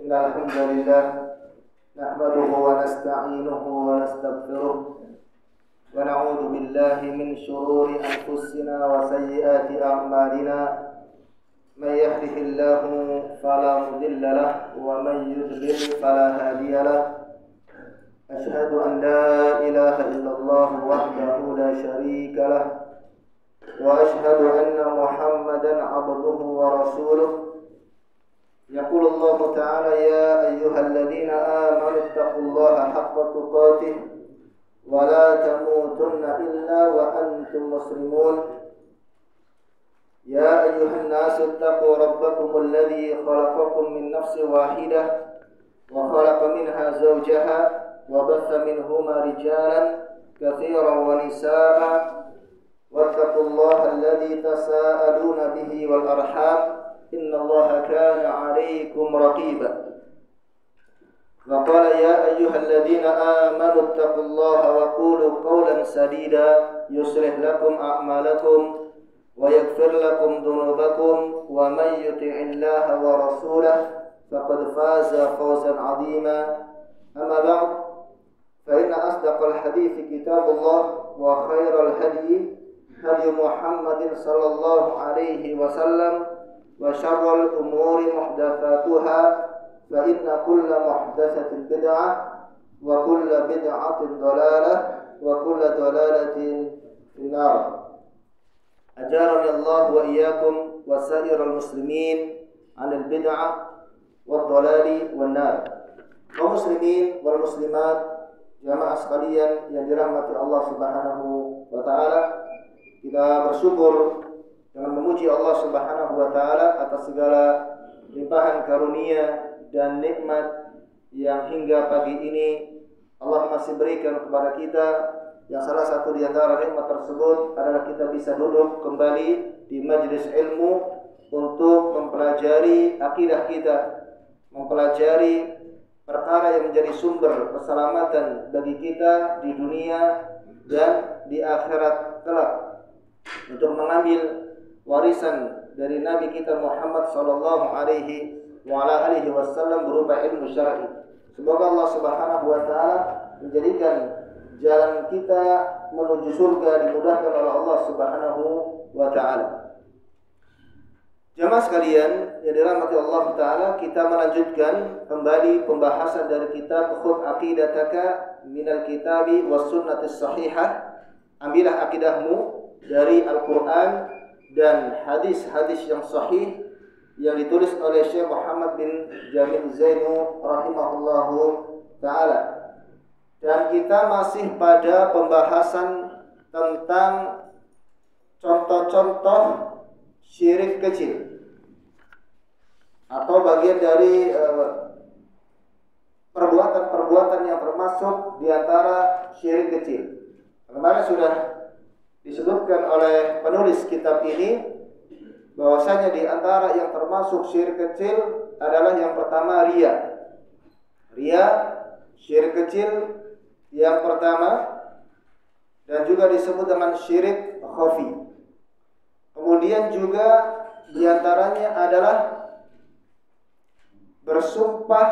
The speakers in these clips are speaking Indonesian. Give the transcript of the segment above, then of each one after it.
الحمد لله نحمده ونستعينه ونستغفره ونعوذ بالله من شرور أنفسنا وسيئات أعمالنا من يهده الله فلا مضل له ومن يضلل فلا هادي له أشهد أن لا إله إلا الله وحده لا شريك له وأشهد أن محمدا عبده ورسوله يقول الله تعالى يا أيها الذين آمنوا اتقوا الله حق تقاته ولا تموتن إلا وأنتم مسلمون يا أيها الناس اتقوا ربكم الذي خلقكم من نفس واحدة وخلق منها زوجها وبث منهما رجالا كثيرا ونساء واتقوا الله الذي تساءلون به والأرحام إن الله كان عليكم رقيبا وقال يا أيها الذين آمنوا اتقوا الله وقولوا قولا سديدا يصلح لكم أعمالكم ويغفر لكم ذنوبكم ومن يطع الله ورسوله فقد فاز فوزا عظيما أما بعد فإن أصدق الحديث كتاب الله وخير الهدي هدي محمد صلى الله عليه وسلم وشر الأمور محدثاتها فإن كل محدثة بدعة وكل بدعة ضلالة وكل ضلالة في النار أجارني الله وإياكم وسائر المسلمين عن البدعة والضلال والنار. Kaum muslimin wal muslimat, jamaah sekalian yang dirahmati Allah Subhanahu wa taala, kita bersyukur dengan memuji Allah Subhanahu wa taala atas segala limpahan karunia dan nikmat yang hingga pagi ini Allah masih berikan kepada kita. Yang salah satu di antara nikmat tersebut adalah kita bisa duduk kembali di majelis ilmu untuk mempelajari akidah kita, mempelajari perkara yang menjadi sumber keselamatan bagi kita di dunia dan di akhirat kelak, untuk mengambil warisan dari Nabi kita Muhammad sallallahu alaihi wasallam berupa ilmu syar'i. Semoga Allah Subhanahu wa taala menjadikan jalan kita menuju surga dimudahkan oleh Allah Subhanahu wa taala. Jamaah sekalian yang dirahmati Allah taala, kita melanjutkan kembali pembahasan dari kitab Khudh Aqidataka minal Kitabi was Sunnatis Sahihah. Ambillah akidahmu dari Al-Qur'an dan hadis-hadis yang sahih yang ditulis oleh Syekh Muhammad bin Jamil Zainu rahimahullahu taala. Dan kita masih pada pembahasan tentang contoh-contoh syirik kecil atau bagian dari perbuatan-perbuatan yang termasuk di antara syirik kecil. Kemarin sudah disebutkan oleh penulis kitab ini bahwasanya di antara yang termasuk syirik kecil adalah yang pertama riya. Riya syirik kecil yang pertama, dan juga disebut dengan syirik khafi. Kemudian juga di antaranya adalah bersumpah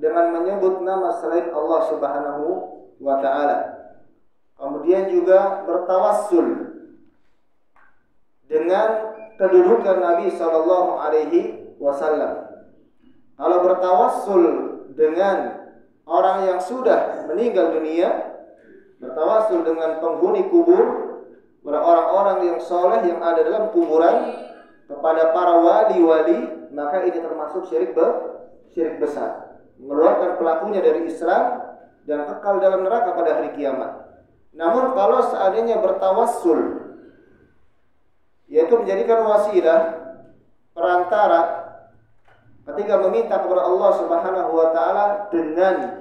dengan menyebut nama selain Allah Subhanahu wa taala. Kemudian juga bertawassul dengan kedudukan Nabi sallallahu alaihi wasallam. Kalau bertawassul dengan orang yang sudah meninggal dunia, bertawassul dengan penghuni kubur, orang-orang yang soleh yang ada dalam kuburan, kepada para wali-wali, maka ini termasuk syirik besar, mengeluarkan pelakunya dari Islam dan kekal dalam neraka pada hari kiamat. Namun kalau seandainya bertawassul, yaitu menjadikan wasilah, perantara ketika meminta kepada Allah Subhanahu wa taala dengan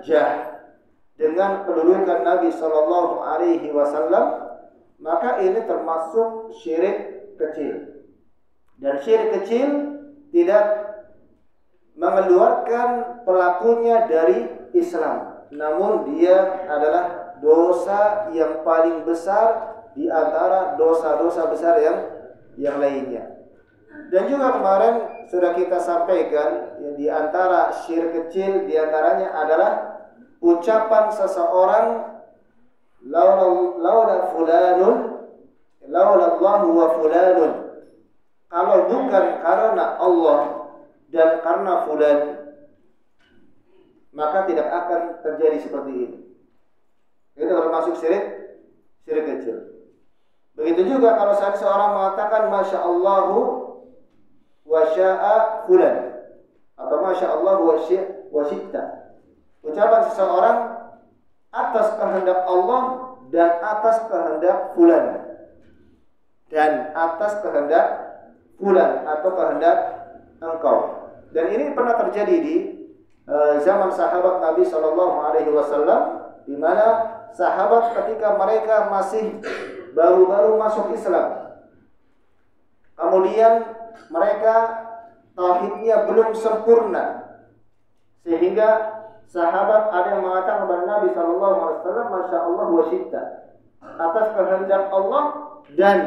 dengan kedudukan Nabi sallallahu alaihi wasallam, maka ini termasuk syirik kecil. Dan syirik kecil tidak mengeluarkan pelakunya dari Islam, namun dia adalah dosa yang paling besar di antara dosa-dosa besar yang lainnya. Dan juga kemarin sudah kita sampaikan, ya, di antara syirik kecil di antaranya adalah ucapan seseorang laula fulanun laula Allahu wa fulanun. Kalau bukan karena Allah dan karena fulan, maka tidak akan terjadi seperti ini. Itu termasuk syirik kecil. Begitu juga kalau seorang mengatakan Masya Allahu wa sya'a fulan, atau Masya Allah wa syi'ta. Ucapan seseorang atas kehendak Allah dan atas kehendak fulan, dan atas kehendak fulan atau kehendak engkau. Dan ini pernah terjadi di zaman sahabat Nabi SAW, di mana sahabat ketika mereka masih baru-baru masuk Islam, kemudian mereka tauhidnya belum sempurna, sehingga sahabat ada yang mengatakan kepada Nabi SAW, Masya Allah wa syi'ta, atas kehendak Allah dan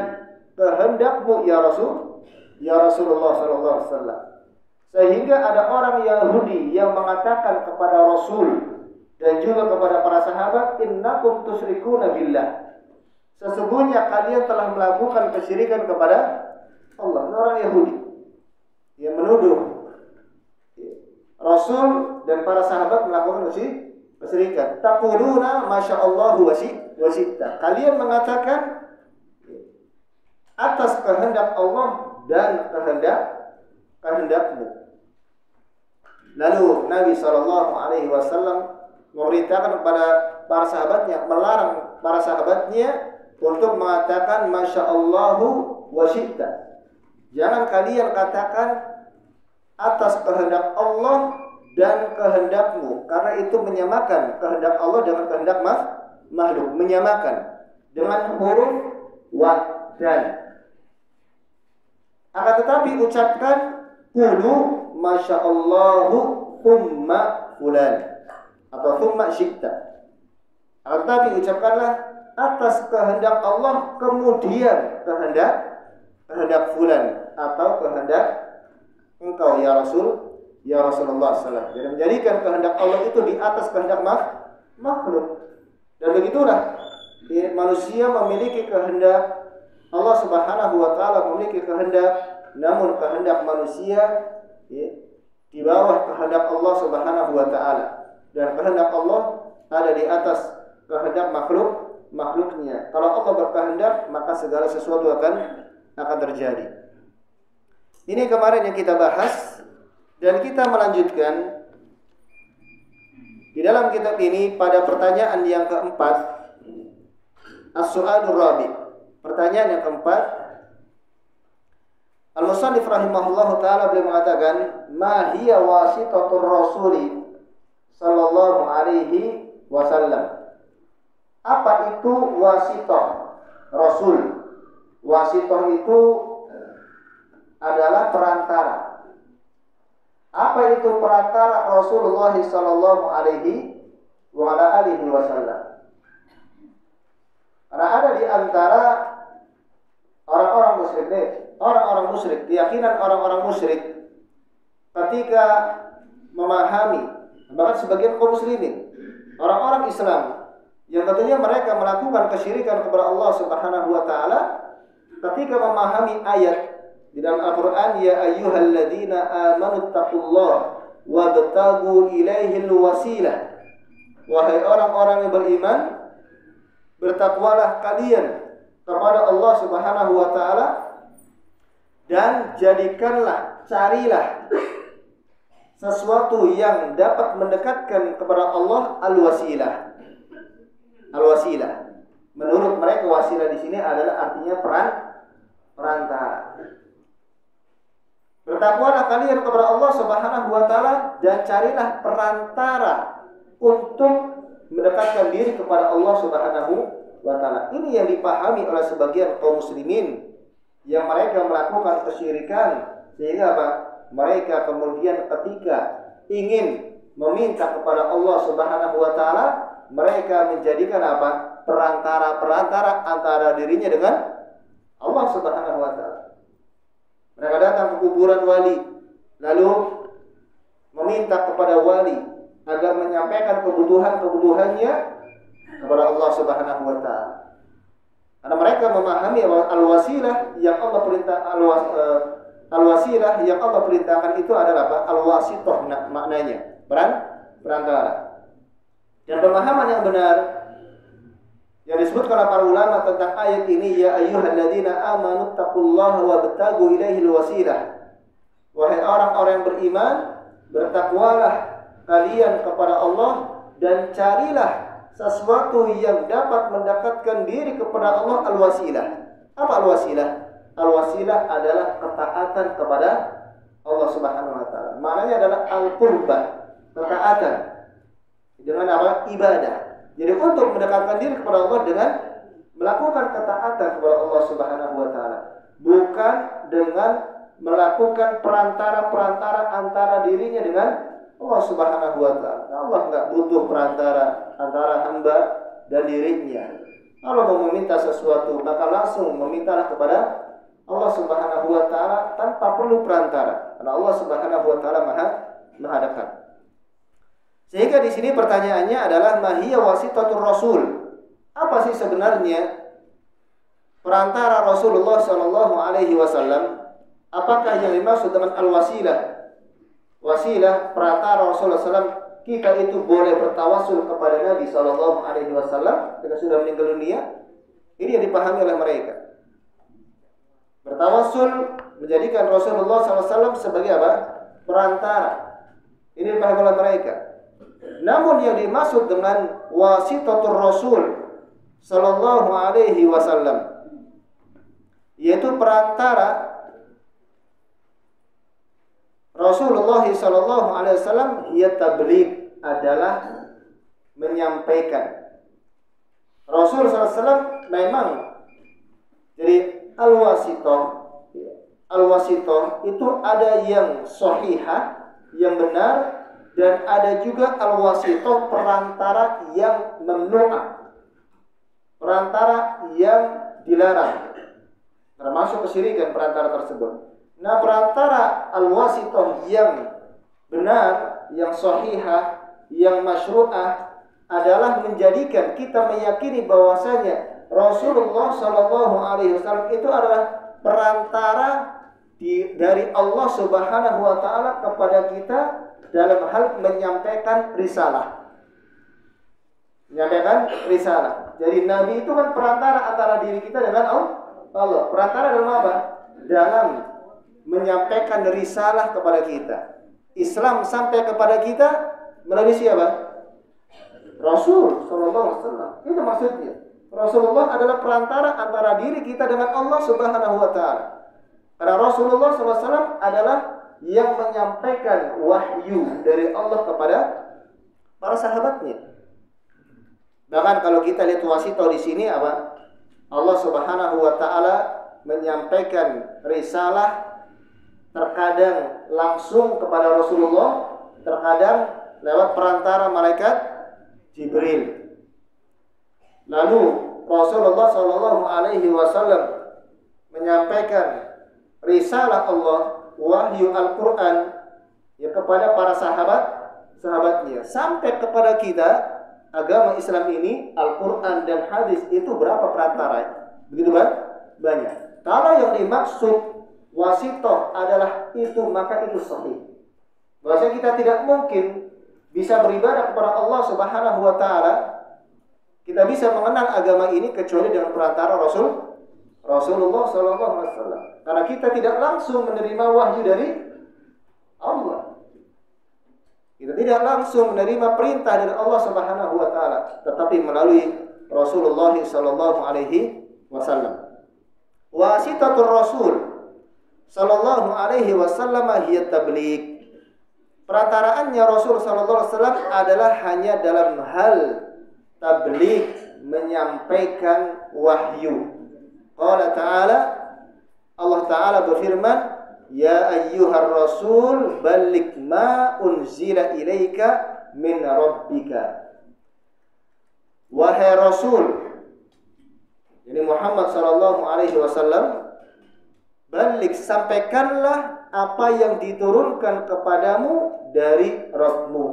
kehendakmu ya Rasulullah SAW. Sehingga ada orang Yahudi yang mengatakan kepada Rasul dan juga kepada para sahabat, innakum tusyrikuna billah, sesungguhnya kalian telah melakukan kesyirikan kepada Allah. Ini orang Yahudi yang menuduh Rasul dan para sahabat melakukan kesyirikan. Taquluna Masya Allah wa syi'ta, kalian mengatakan atas kehendak Allah dan kehendakmu. Lalu Nabi SAW memerintahkan kepada para sahabatnya, melarang para sahabatnya untuk mengatakan Masya Allahu wa syi'ta. Jangan kalian katakan atas kehendak Allah dan kehendakmu, karena itu menyamakan kehendak Allah dengan kehendak makhluk, menyamakan dengan huruf wa dan. Akan tetapi ucapkan qulu Masya Allahu thumma fulan atau thumma syi'ta. Akan tetapi ucapkanlah atas kehendak Allah kemudian kehendak fulan atau kehendak engkau ya Rasulullah SAW. Jadi menjadikan kehendak Allah itu di atas kehendak makhluk. Dan begitulah manusia memiliki kehendak, Allah Subhanahu wa taala memiliki kehendak, namun kehendak manusia di bawah kehendak Allah Subhanahu wa taala, dan kehendak Allah ada di atas kehendak makhluknya. Kalau Allah berkehendak, maka segala sesuatu akan terjadi. Ini kemarin yang kita bahas, dan kita melanjutkan di dalam kitab ini pada pertanyaan yang keempat, as-su'alur rabi'. Pertanyaan yang keempat, Al-Musannif rahimahullahu ta'ala beliau mengatakan, ma hiya wasitatur rasuli sallallahu alaihi wasallam. Apa itu wasitah Rasul? Wasitah itu adalah perantara. Apa itu perantara Rasulullah sallallahu alaihi wasallam? Karena ada di antara orang-orang musyrik, keyakinan orang-orang musyrik ketika memahami, bahkan sebagian kaum muslimin, orang-orang Islam yang tentunya mereka melakukan kesyirikan kepada Allah Subhanahu wa taala, ketika memahami ayat di dalam Al-Qur'an, ya ayyuhalladzina amanu taqullaha wabtagu ilaihil wasilah. Wahai orang-orang yang beriman, bertakwalah kalian kepada Allah Subhanahu wa taala dan carilah sesuatu yang dapat mendekatkan kepada Allah al-wasilah. Al-wasilah. Menurut mereka wasilah di sini adalah artinya perantara. Bertakwalah kalian kepada Allah Subhanahu wa taala dan carilah perantara untuk mendekatkan diri kepada Allah Subhanahu wa taala. Ini yang dipahami oleh sebagian kaum muslimin yang mereka melakukan kesyirikan, sehingga apa? Mereka kemudian ketika ingin meminta kepada Allah Subhanahu wa taala, mereka menjadikan apa? Perantara antara dirinya dengan Allah Subhanahu wa taala. Mereka datang ke kuburan wali, lalu meminta kepada wali agar menyampaikan kebutuhannya kepada Allah Subhanahu wa taala. Karena mereka memahami al-wasilah yang Allah perintahkan itu adalah apa? Al-wasithah maknanya, perantara. Dan pemahaman yang benar yang disebutkan oleh para ulama tentang ayat ini, ya ayyuhalladzina amanu taqullaha wabtagu ilaihil wasilah. Wahai orang-orang yang beriman, bertakwalah kalian kepada Allah dan carilah sesuatu yang dapat mendekatkan diri kepada Allah, al-wasilah. Apa al-wasilah? Al-wasilah adalah ketaatan kepada Allah Subhanahu wa taala. Maknanya adalah al-qurbah, ketaatan. Dengan apa? Ibadah. Jadi untuk mendekatkan diri kepada Allah dengan melakukan ketaatan kepada Allah Subhanahu wa taala, bukan dengan melakukan perantara-perantara antara dirinya dengan Allah Subhanahu wa taala. Allah enggak butuh perantara antara hamba dan dirinya. Kalau mau meminta sesuatu, maka langsung memintalah kepada Allah Subhanahu wa taala tanpa perlu perantara. Karena Allah Subhanahu wa taala Maha dekat. Sehingga di sini pertanyaannya adalah mahiya wasitatur rasul. Apa sih sebenarnya perantara Rasulullah sallallahu alaihi wasallam? Apakah yang dimaksud dengan al-wasilah? Wasilah perantara Rasulullah SAW, kita itu boleh bertawasul kepada Nabi sallallahu alaihi wasallam ketika sudah meninggal dunia. Ini yang dipahami oleh mereka. Bertawasul menjadikan Rasulullah SAW sebagai apa? Perantara. Ini dipahami oleh mereka. Namun yang dimaksud dengan wasitatur Rasul sallallahu alaihi wasallam yaitu perantara Rasulullah sallallahu alaihi wasallam, ia tabligh adalah menyampaikan. Rasul sallallahu alaihi wasallam memang jadi al-wasithah itu ada yang sahihah, yang benar, dan ada juga al-wasithah perantara yang mamnu'ah, perantara yang dilarang, termasuk kesyirikan perantara tersebut. Nah, perantara al-wasithah yang benar, yang sahihah, yang masyru'ah adalah menjadikan kita meyakini bahwasanya Rasulullah sallallahu alaihi wasallam itu adalah perantara dari Allah Subhanahu wa taala kepada kita dalam hal menyampaikan risalah. Menyampaikan risalah. Jadi Nabi itu kan perantara antara diri kita dengan Allah. Perantara dalam apa? Dalam menyampaikan risalah kepada kita. Islam sampai kepada kita melalui siapa? Rasul sallallahu alaihi wasallam. Itu maksudnya. Rasulullah adalah perantara antara diri kita dengan Allah Subhanahu wa taala. Karena Rasulullah sallallahu alaihi wasallam adalah yang menyampaikan wahyu dari Allah kepada para sahabatnya. Bahkan kalau kita lihat wasithah di sini apa? Allah Subhanahu wa taala menyampaikan risalah terkadang langsung kepada Rasulullah, terkadang lewat perantara malaikat Jibril. Lalu Rasulullah sallallahu alaihi wasallam menyampaikan risalah Allah, wahyu Al-Quran ya kepada para sahabatnya. Sampai kepada kita, agama Islam ini, Al-Quran dan hadis itu berapa perantara? Begitu banyak. Kalau yang dimaksud wasithah adalah itu, maka itu sahih. Bahwasanya kita tidak mungkin bisa beribadah kepada Allah Subhanahu wa taala, kita bisa mengenal agama ini kecuali dengan perantara Rasulullah sallallahu alaihi wasallam. Karena kita tidak langsung menerima wahyu dari Allah. Kita tidak langsung menerima perintah dari Allah Subhanahu wa taala, tetapi melalui Rasulullah sallallahu alaihi wasallam. Wasitatur Rasul sallallahu alaihi wasallam hiya tabligh. Perantaraannya Rasul sallallahu alaihi wasallam adalah hanya dalam hal tabligh, menyampaikan wahyu. Qala ta'ala, Allah Ta'ala berfirman, ya ayyuhar rasul balligh ma unzila ilaika min rabbika. Wahai Rasul, jadi Muhammad sallallahu alaihi wasallam, Balik, sampaikanlah apa yang diturunkan kepadamu dari Rabbmu.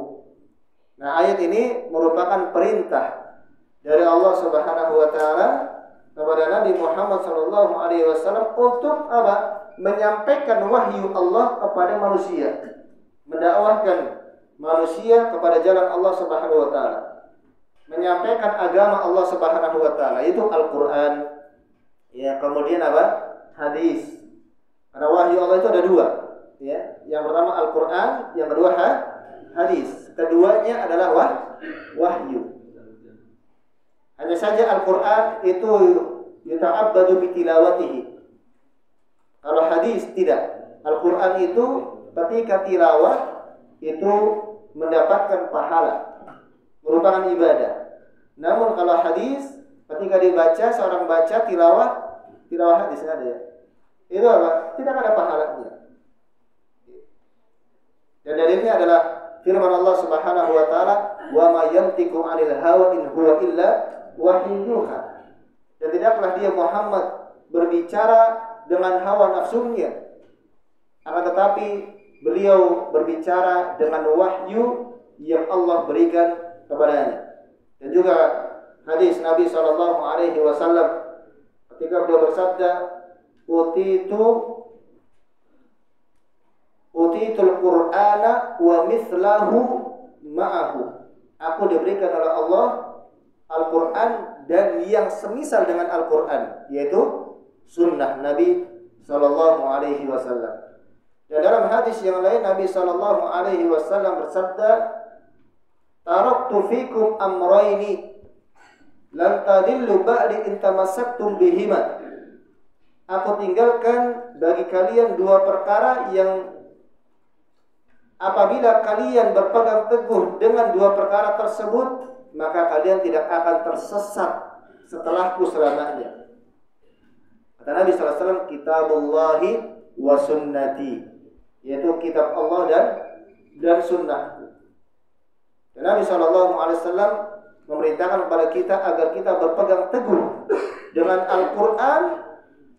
Nah, ayat ini merupakan perintah dari Allah Subhanahu wa taala kepada Nabi Muhammad sallallahu alaihi wasallam untuk apa? Menyampaikan wahyu Allah kepada manusia, mendakwahkan manusia kepada jalan Allah Subhanahu wa taala, menyampaikan agama Allah Subhanahu wa taala, itu Al-Qur'an. Ya, kemudian apa? Hadis. Karena wahyu Allah itu ada dua, ya. Yang pertama Al-Qur'an, yang kedua hadis. Keduanya adalah wahyu. Hanya saja Al-Qur'an itu yuta'abbadu bitilawatihi. Kalau hadis tidak. Al-Qur'an itu ketika tilawah itu mendapatkan pahala, merupakan ibadah. Namun kalau hadis ketika dibaca, seorang baca tilawah hadis ada ya. Itu apa? Tidak ada pahalanya. Dan dalilnya adalah firman Allah Subhanahu wa taala, "Wa ma yantiqu 'anil hawa in huwa illa wahyun yuha." Dan tidaklah dia Muhammad berbicara dengan hawa nafsunya, akan tetapi beliau berbicara dengan wahyu yang Allah berikan kepadanya. Dan juga hadis Nabi sallallahu alaihi wasallam ketika beliau bersabda, utitul Qur'ana wa mithlahu ma'ahu. Aku diberikan oleh Allah Al-Qur'an dan yang semisal dengan Al-Qur'an, yaitu sunnah Nabi sallallahu alaihi wasallam. Dan dalam hadis yang lain Nabi sallallahu alaihi wasallam bersabda, "Taraktu fikum amrayni lan tadillu ba'di in tamassaktum bihima." Aku tinggalkan bagi kalian dua perkara yang apabila kalian berpegang teguh dengan dua perkara tersebut, maka kalian tidak akan tersesat setelahku selamanya. Kata Nabi sallallahu alaihi wasallam, "Kitabullahi wa sunnati." Yaitu kitab Allah dan sunnah. Dan Nabi sallallahu alaihi wasallam memerintahkan kepada kita agar kita berpegang teguh dengan Al-Qur'an,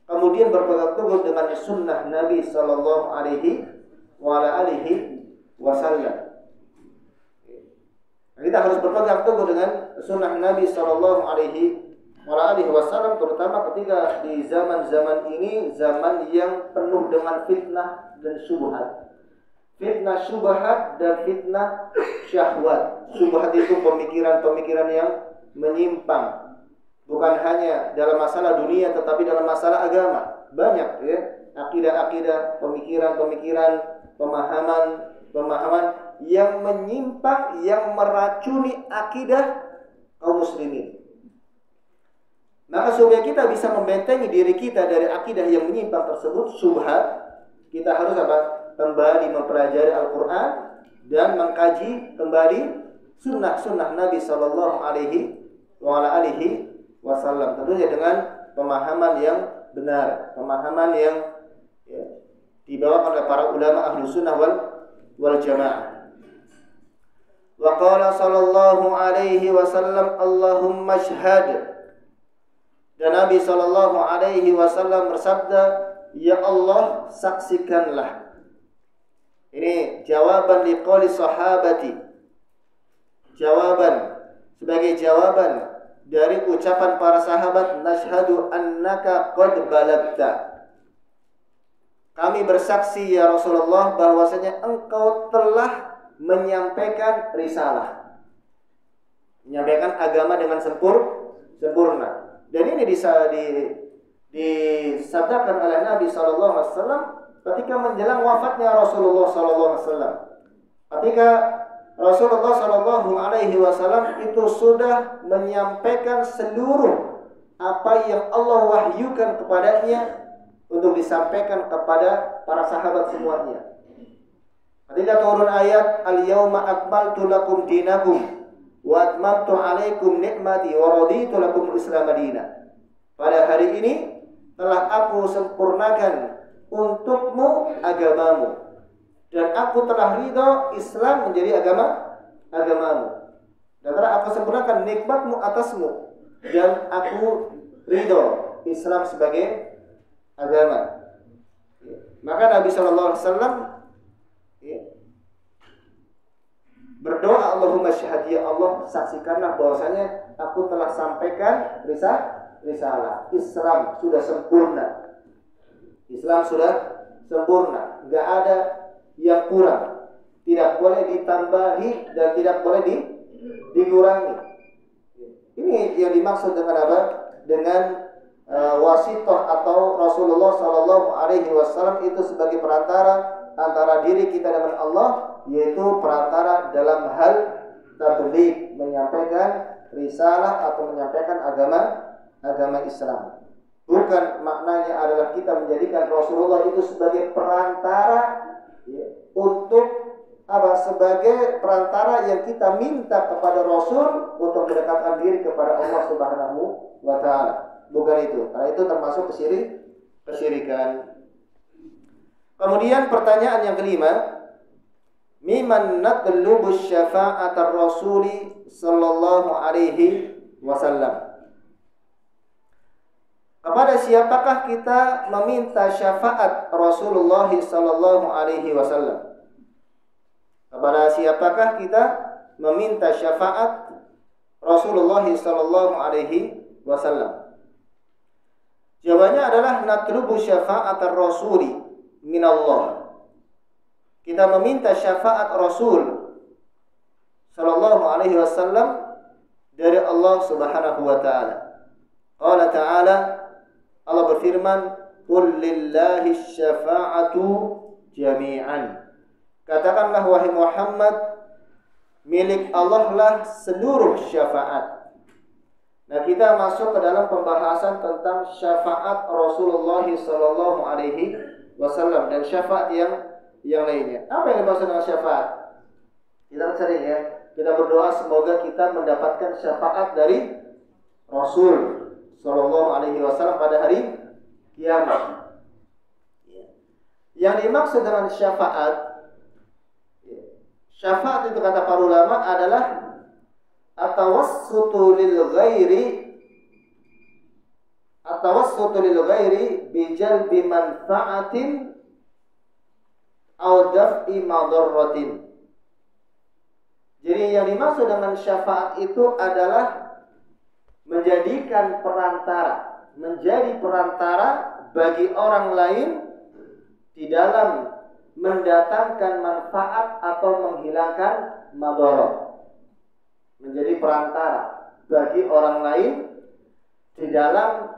kemudian berpegang teguh dengan sunnah Nabi sallallahu alaihi wasallam. Kita harus berpegang teguh dengan sunnah Nabi sallallahu alaihi wasallam, terutama ketika di zaman-zaman ini, zaman yang penuh dengan fitnah dan syubhat. Fitnah syubhat dan fitnah syahwat. Syubhat itu pemikiran-pemikiran yang menyimpang, bukan hanya dalam masalah dunia tetapi dalam masalah agama. Banyak ya, akidah-akidah, pemikiran-pemikiran, pemahaman yang menyimpang, yang meracuni akidah kaum muslimin. Maka supaya kita bisa membentengi diri kita dari akidah yang menyimpang tersebut, syubhat, kita harus apa? Kembali mempelajari Al-Qur'an dan mengkaji kembali sunnah Nabi sallallahu alaihi wasallam. Tentunya dengan pemahaman yang benar, pemahaman yang dibawakan oleh para ulama ahlu sunnah wal jamaah. Wa qala sallallahu alaihi wasallam, Allahumma shhad. Dan Nabi sallallahu alaihi wasallam bersabda, "Ya Allah, saksikanlah." Ini jawaban liqauli sahabati. Sebagai jawaban dari ucapan para sahabat, "Nashhadu annaka qad balagta." Kami bersaksi ya Rasulullah bahwasanya engkau telah menyampaikan risalah. Menyampaikan agama dengan sempurna. Dan ini disabdakan oleh Nabi sallallahu alaihi wasallam ketika menjelang wafatnya Rasulullah sallallahu alaihi wasallam. Ketika Rasulullah sallallahu alaihi wasallam itu sudah menyampaikan seluruh apa yang Allah wahyukan kepadanya untuk disampaikan kepada para sahabat semuanya. Ketika turun ayat, "Al-yauma akmaltu lakum dinakum wa atmamtu 'alaikum ni'mati wa raditu lakum al-Islam madina." Pada hari ini telah aku sempurnakan untukmu agamamu dan aku telah ridho Islam menjadi agamamu. Dan telah aku sempurnakan nikmatmu atasmu dan aku ridho Islam sebagai agama. Maka Nabi Shallallahu Alaihi Wasallam berdoa, Allahumma syahad, ya Allah saksikanlah bahwasanya aku telah sampaikan risalah. Islam sudah sempurna. Islam sudah sempurna, nggak ada yang kurang, tidak boleh ditambahi dan tidak boleh dikurangi. Ini yang dimaksud dengan apa? Dengan wasithah atau Rasulullah Shallallahu Alaihi Wasallam itu sebagai perantara antara diri kita dengan Allah, yaitu perantara dalam hal tabligh, menyampaikan risalah atau menyampaikan agama Islam. Bukan maknanya adalah kita menjadikan Rasulullah itu sebagai perantara untuk apa? Sebagai perantara yang kita minta kepada Rasul untuk mendekatkan diri kepada Allah Subhanahu wa Ta'ala. Bukan itu, karena itu termasuk kesyirikan. Kemudian pertanyaan yang kelima, miman natlubu syafa'atar Rasuli sallallahu alaihi wasallam. Kepada siapakah kita meminta syafaat Rasulullah sallallahu alaihi wasallam? Kepada siapakah kita meminta syafaat Rasulullah sallallahu alaihi wasallam? Jawabannya adalah natlubu syafa'atar Rasuli minallah. Kita meminta syafaat Rasul sallallahu alaihi wasallam dari Allah Subhanahu wa taala. Qala ta'ala, Allah berfirman, "Qul lillahi syafa'atu jami'an." Katakanlah wahai Muhammad, milik Allah lah seluruh syafaat. Nah, kita masuk ke dalam pembahasan tentang syafaat Rasulullah sallallahu alaihi wasallam dan syafaat yang lainnya. Apa yang dimaksud dengan syafaat? Kita sering kita berdoa semoga kita mendapatkan syafaat dari Rasul sallallahu alaihi wasallam pada hari kiamat. Yang dimaksud dengan syafaat itu kata para ulama adalah atawassutu lil ghairi bi jalbi manfa'atin aw daf'i madarratin. Jadi yang dimaksud dengan syafaat itu adalah menjadi perantara bagi orang lain di dalam mendatangkan manfaat atau menghilangkan madarat. Menjadi perantara bagi orang lain di dalam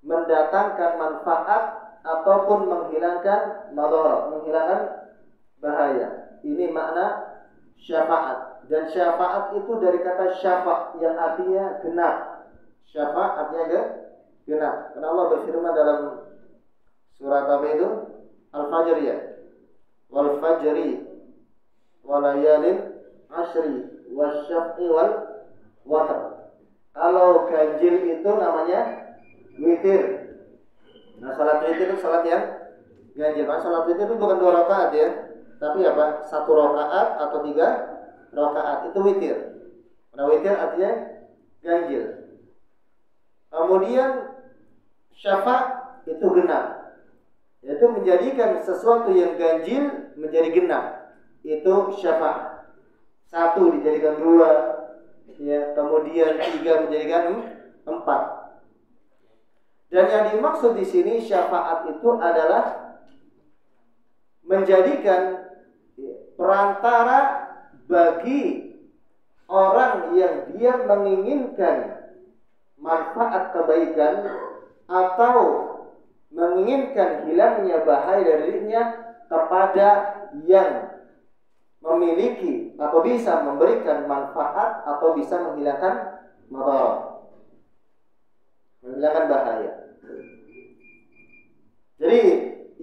mendatangkan manfaat ataupun menghilangkan madarat, menghilangkan bahaya. Ini makna syafaat. Dan syafaat itu dari kata syafa' yang artinya genap. Syafa' artinya genap. Karena Allah berfirman dalam surat apa itu? Al-Fajr ya. Wal fajri walayalin ashri wasyaf'i wal watr. Kalau ganjil itu namanya witir. Nah, salat witir itu salat yang ganjil. Nah, salat witir itu bukan 2 rakaat ya, tapi apa? 1 rakaat atau 3 rakaat itu witir. Nah, witir artinya ganjil. Kemudian syafa' itu genap, yaitu menjadikan sesuatu yang ganjil menjadi genap. Itu syafa'. 1 dijadikan 2, ya, kemudian 3 menjadikan 4. Dan yang dimaksud di sini syafaat itu adalah menjadikan perantara bagi orang yang dia menginginkan manfaat kebaikan atau menginginkan hilangnya bahaya dari dirinya kepada yang memiliki atau bisa memberikan manfaat atau bisa menghilangkan madarat, menghilangkan bahaya. Jadi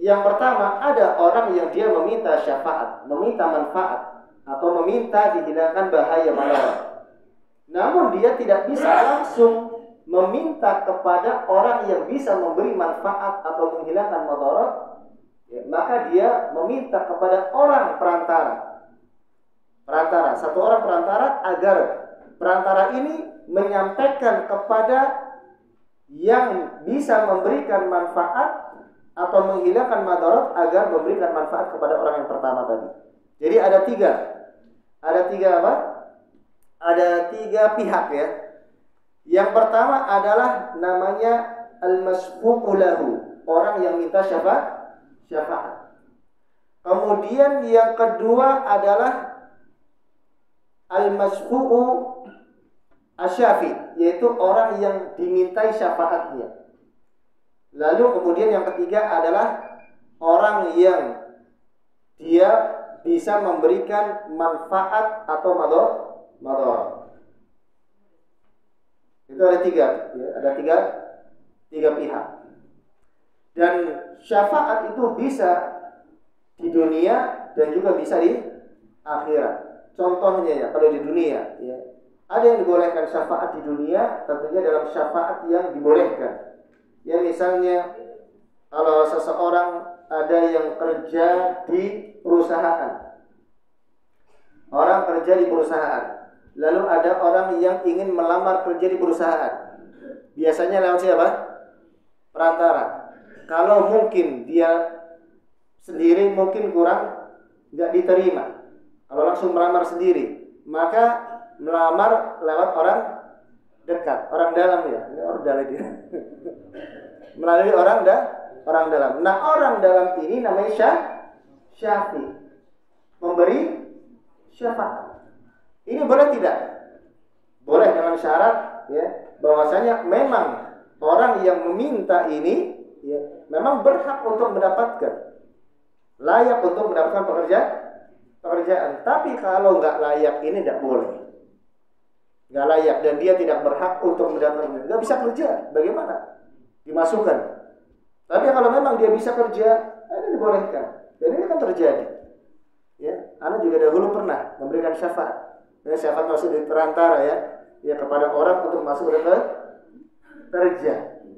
yang pertama, ada orang yang dia meminta syafaat, meminta manfaat atau meminta dihilangkan bahaya madarat. Namun dia tidak bisa langsung meminta kepada orang yang bisa memberi manfaat atau menghilangkan madarat, maka dia meminta kepada orang perantara, satu orang perantara, agar perantara ini menyampaikan kepada yang bisa memberikan manfaat atau menghilangkan madarat agar memberikan manfaat kepada orang yang pertama tadi. Jadi ada tiga apa? Ada tiga pihak ya. Yang pertama adalah namanya al-masfuqu lahu, orang yang minta syafaat. Kemudian yang kedua adalah al-masfuqu asyafi, yaitu orang yang dimintai syafaatnya. Lalu kemudian yang ketiga adalah orang yang dia bisa memberikan manfaat atau madarat. Itu ada tiga, ya, ada tiga pihak. Dan syafaat itu bisa di dunia dan juga bisa di akhirat. Contohnya ya, kalau di dunia, ya, ada yang dibolehkan syafaat di dunia, tentunya dalam syafaat yang dibolehkan. Ya, misalnya kalau seseorang ada yang kerja di perusahaan, orang kerja di perusahaan, lalu ada orang yang ingin melamar kerja di perusahaan. Biasanya lewat siapa? Perantara. Kalau mungkin dia sendiri mungkin kurang nggak diterima. Kalau langsung melamar sendiri, maka melamar lewat orang dekat, orang dalam ya. Ini orang dalam dia. Melalui orang dalam. Nah, orang dalam ini namanya syafi. Memberi syafaat. Ini boleh tidak? Boleh dengan syarat ya, bahwasanya memang orang yang meminta ini ya, memang berhak untuk mendapatkan, layak untuk mendapatkan pekerjaan. Tapi kalau nggak layak ini tidak boleh. Nggak layak dan dia tidak berhak untuk mendapatkan, nggak bisa kerja. Bagaimana? Dimasukkan. Tapi kalau memang dia bisa kerja, ini dibolehkan. Dan ini kan terjadi. Ya, Anda juga dahulu pernah memberikan syafaat. Ya, syafaat masuk di perantara ya kepada orang untuk masuk ke kerja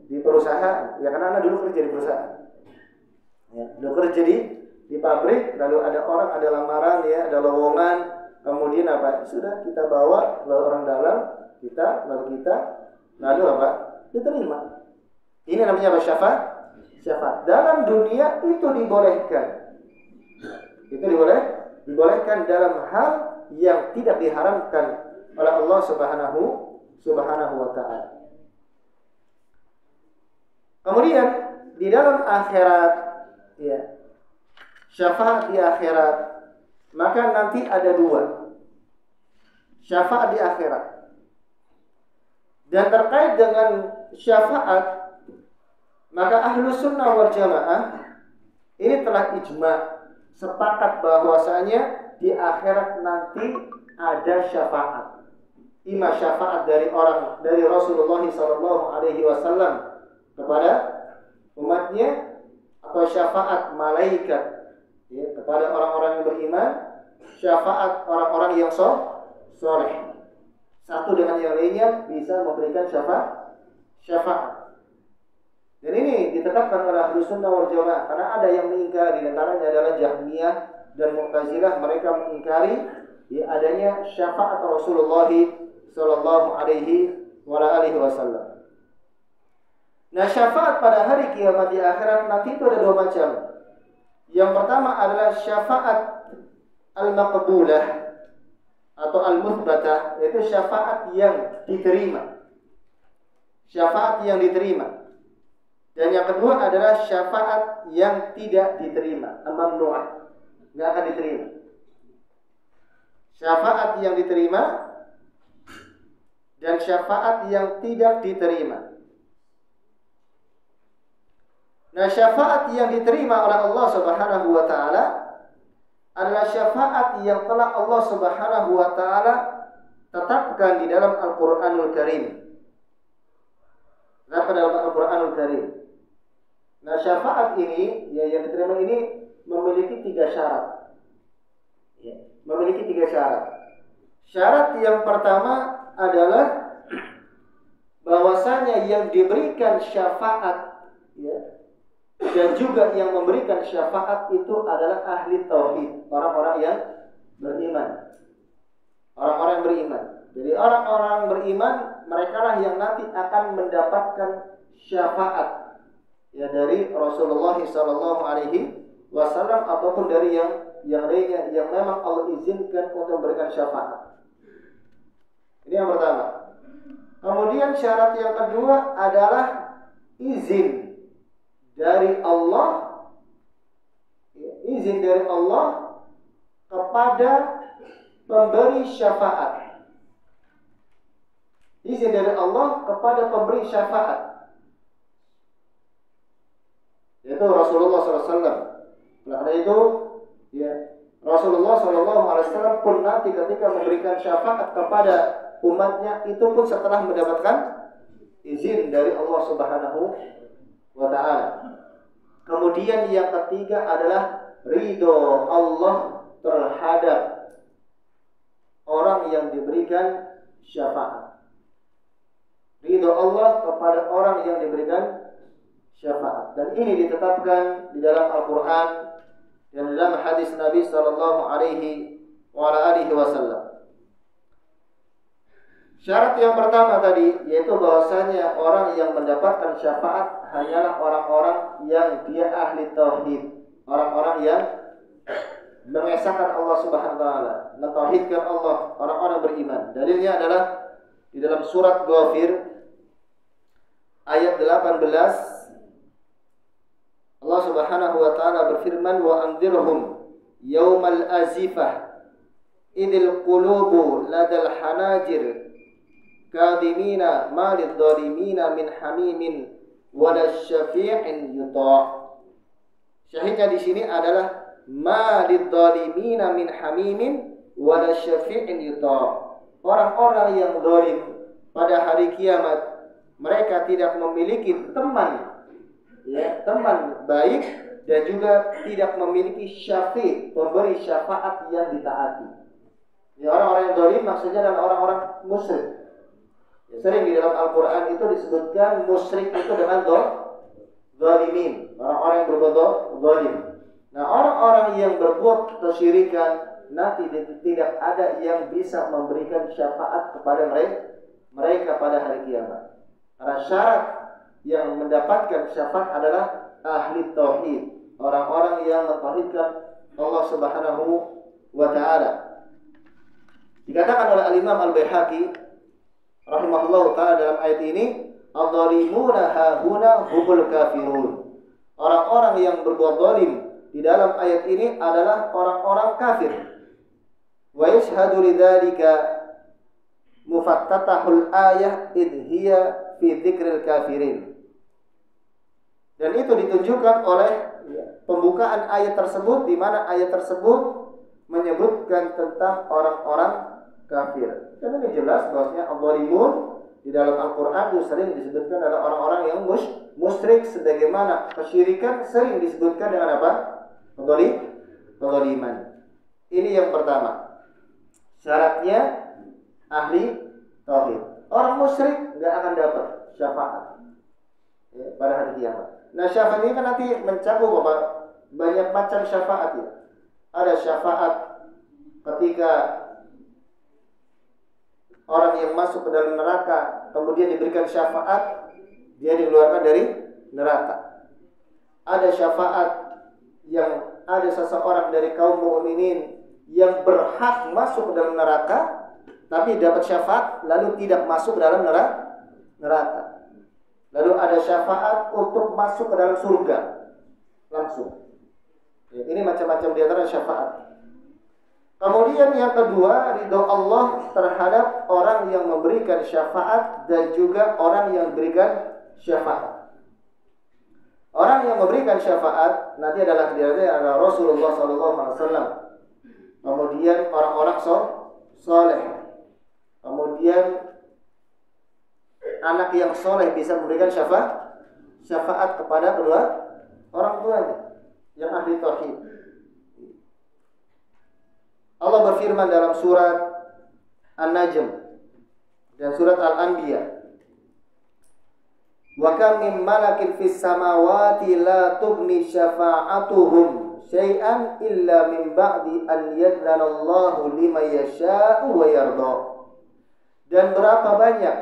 di perusahaan. Ya, karena Anda dulu kerja di perusahaan. Ya, dulu kerja di pabrik, lalu ada orang, ada lamaran ya, ada lowongan, kemudian apa? Sudah kita bawa lalu orang dalam, lalu apa? Diterima. Ini namanya apa? Syafaat. Dalam dunia itu dibolehkan. Itu dibolehkan dalam hal yang tidak diharamkan oleh Allah Subhanahu wa taala. Kemudian di dalam akhirat ya, syafaat di akhirat, maka nanti ada dua. Syafaat di akhirat. Dan terkait dengan syafaat, maka ahlu sunnah wal jamaah ini telah ijma' sepakat bahwasanya di akhirat nanti ada syafaat. Ima syafaat dari Rasulullah SAW kepada umatnya, atau syafaat malaikat ya, kepada orang-orang yang beriman, syafaat orang-orang yang soleh. Satu dengan yang lainnya bisa memberikan syafaat. Dan ini ditetapkan oleh Ahlus Sunnah wal Jamaah karena ada yang mengingkari, di antaranya adalah Jahmiyah dan Mu'tazilah. Mereka mengingkari ya, adanya syafaat Rasulullah sallallahu alaihi wasallam. Nah, syafaat pada hari kiamat di akhirat nanti itu ada dua macam. Yang pertama adalah syafaat al-maqbulah atau al-muthbatah, yaitu syafaat yang diterima. Syafaat yang diterima. Dan yang kedua adalah syafaat yang tidak diterima, al-mamnu'ah, nggak akan diterima. Syafaat yang diterima dan syafaat yang tidak diterima. Nah, syafaat yang diterima oleh Allah Subhanahu wa taala adalah syafaat yang telah Allah Subhanahu wa taala tetapkan di dalam Al-Qur'anul Karim. Dalam Al-Qur'anul Karim. Nah, syafaat ini ya, yang diterima ini memiliki 3 syarat. Ya, memiliki 3 syarat. Syarat yang pertama adalah bahwasanya yang diberikan syafaat ya, dan juga yang memberikan syafaat itu adalah ahli tauhid, orang-orang yang beriman. Orang-orang yang beriman. Jadi orang-orang beriman, mereka lah yang nanti akan mendapatkan syafaat. ya dari Rasulullah sallallahu alaihi wasallam ataupun dari yang lainnya yang memang Allah izinkan untuk memberikan syafaat. Ini yang pertama. Kemudian syarat yang kedua adalah izin dari Allah, izin dari Allah kepada pemberi syafaat. Izin dari Allah kepada pemberi syafaat, yaitu Rasulullah SAW. Karena itu, ya, Rasulullah SAW pun nanti ketika memberikan syafaat kepada umatnya itu pun setelah mendapatkan izin dari Allah Subhanahu wa Ta'ala. Kemudian yang ketiga adalah ridho Allah terhadap orang yang diberikan syafaat. Ridho Allah kepada orang yang diberikan syafaat. Dan ini ditetapkan di dalam Al-Quran dan dalam hadis Nabi sallallahu alaihi wasallam. Syarat yang pertama tadi yaitu bahwasanya orang yang mendapatkan syafaat hanyalah orang-orang yang dia ahli tauhid, orang-orang yang mengesahkan Allah Subhanahu wa taala, mentauhidkan Allah, orang-orang beriman. Dalilnya adalah di dalam surat Ghafir ayat 18. Allah Subhanahu wa taala berfirman, wa anzirhum yaumal azifah idil qulubu ladal hanajir kadhimina ma lidzalimina min hamimin wala syafi'in yuta'. Syahidnya di sini adalah ma lidzalimina min hamimin wala syafi'in yuta'. Orang-orang yang zalim pada hari kiamat mereka tidak memiliki teman, ya, teman baik dan juga tidak memiliki syafi', pemberi syafaat yang ditaati. Ya, orang-orang yang zalim maksudnya adalah orang-orang musyrik. Sering di dalam Al-Quran itu disebutkan musyrik itu dengan zalimin, orang-orang yang berbuat zalim. Nah, orang-orang yang berbuat kesyirikan nanti tidak ada yang bisa memberikan syafaat kepada mereka pada hari kiamat. Karena syarat yang mendapatkan syafaat adalah ahli tauhid, orang-orang yang mentauhidkan Allah Subhanahu wa taala. Dikatakan oleh Al-Imam Al-Baihaqi rahimahullah ta'ala dalam ayat ini, adzalimuna hahuna humul kafirun. Orang-orang yang berbuat zalim di dalam ayat ini adalah orang-orang kafir. Wa yashhadu lidzalika mufattatahul ayah id hiya fi dzikril kafirin. Dan itu ditunjukkan oleh pembukaan ayat tersebut, di mana ayat tersebut menyebutkan tentang orang-orang kafir. Dan ini jelas bahwasanya al-zalimun di dalam Al-Quran itu sering disebutkan adalah orang-orang yang musyrik, sebagaimana kesyirikan sering disebutkan dengan apa? Kezaliman. Ini yang pertama. Syaratnya ahli tauhid. Orang musyrik nggak akan dapat syafaat, ya, pada hari kiamat. Nah, syafaat ini kan nanti mencakup apa? Banyak macam syafaat ya. Ada syafaat ketika orang yang masuk ke dalam neraka kemudian diberikan syafaat, dia dikeluarkan dari neraka. Ada syafaat yang ada seseorang dari kaum mukminin yang berhak masuk ke dalam neraka tapi dapat syafaat lalu tidak masuk ke dalam neraka. Lalu ada syafaat untuk masuk ke dalam surga langsung. Ya, ini macam-macam di antara syafaat. Kemudian yang kedua, ridho Allah terhadap orang yang memberikan syafaat dan juga orang yang memberikan syafaat. Orang yang memberikan syafaat nanti adalah Rasulullah SAW. Kemudian orang-orang soleh. Kemudian anak yang soleh bisa memberikan syafaat kepada kedua orang tuanya yang ahli tauhid. Allah berfirman dalam surat An-Najm dan surat Al-Anbiya, wa kam min malakin fis samawati la tughni syafa'atuhum syai'an illa min ba'di an yadzana Allahu liman yasha'u wa yarda. Dan berapa banyak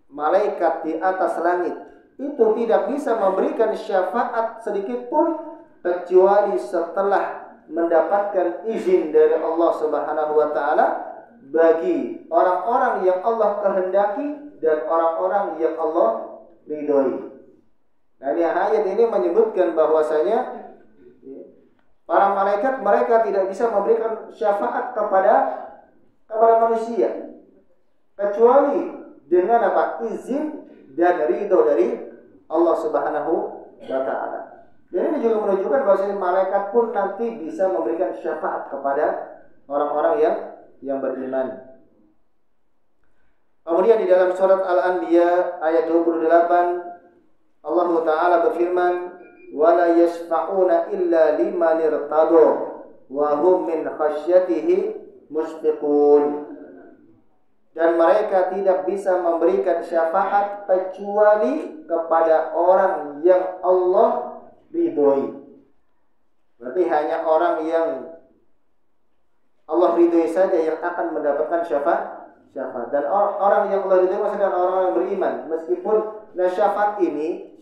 malaikat di atas langit, itu tidak bisa memberikan syafaat sedikit pun kecuali setelah mendapatkan izin dari Allah Subhanahu wa taala bagi orang-orang yang Allah kehendaki dan orang-orang yang Allah ridhoi. Nah, ini ayat ini menyebutkan bahwasanya para malaikat mereka tidak bisa memberikan syafaat kepada manusia kecuali dengan apa? Izin dan ridho dari Allah Subhanahu wa taala. Dan ini juga menunjukkan bahwasanya malaikat pun nanti bisa memberikan syafaat kepada orang-orang yang beriman. Kemudian di dalam surat Al-Anbiya ayat 28 Allah Ta'ala berfirman, وَلَا يَشْفَعُونَ إِلَّا لِمَنِ ارْتَضَى وَهُمْ مِنْ خَشْيَتِهِ مُشْفِقُونَ. Dan mereka tidak bisa memberikan syafaat kecuali kepada orang yang Allah ridhoi. Berarti hanya orang yang Allah ridhoi saja yang akan mendapatkan syafaat. Dan orang yang Allah ridhoi maksudnya orang yang beriman. Meskipun syafaat ini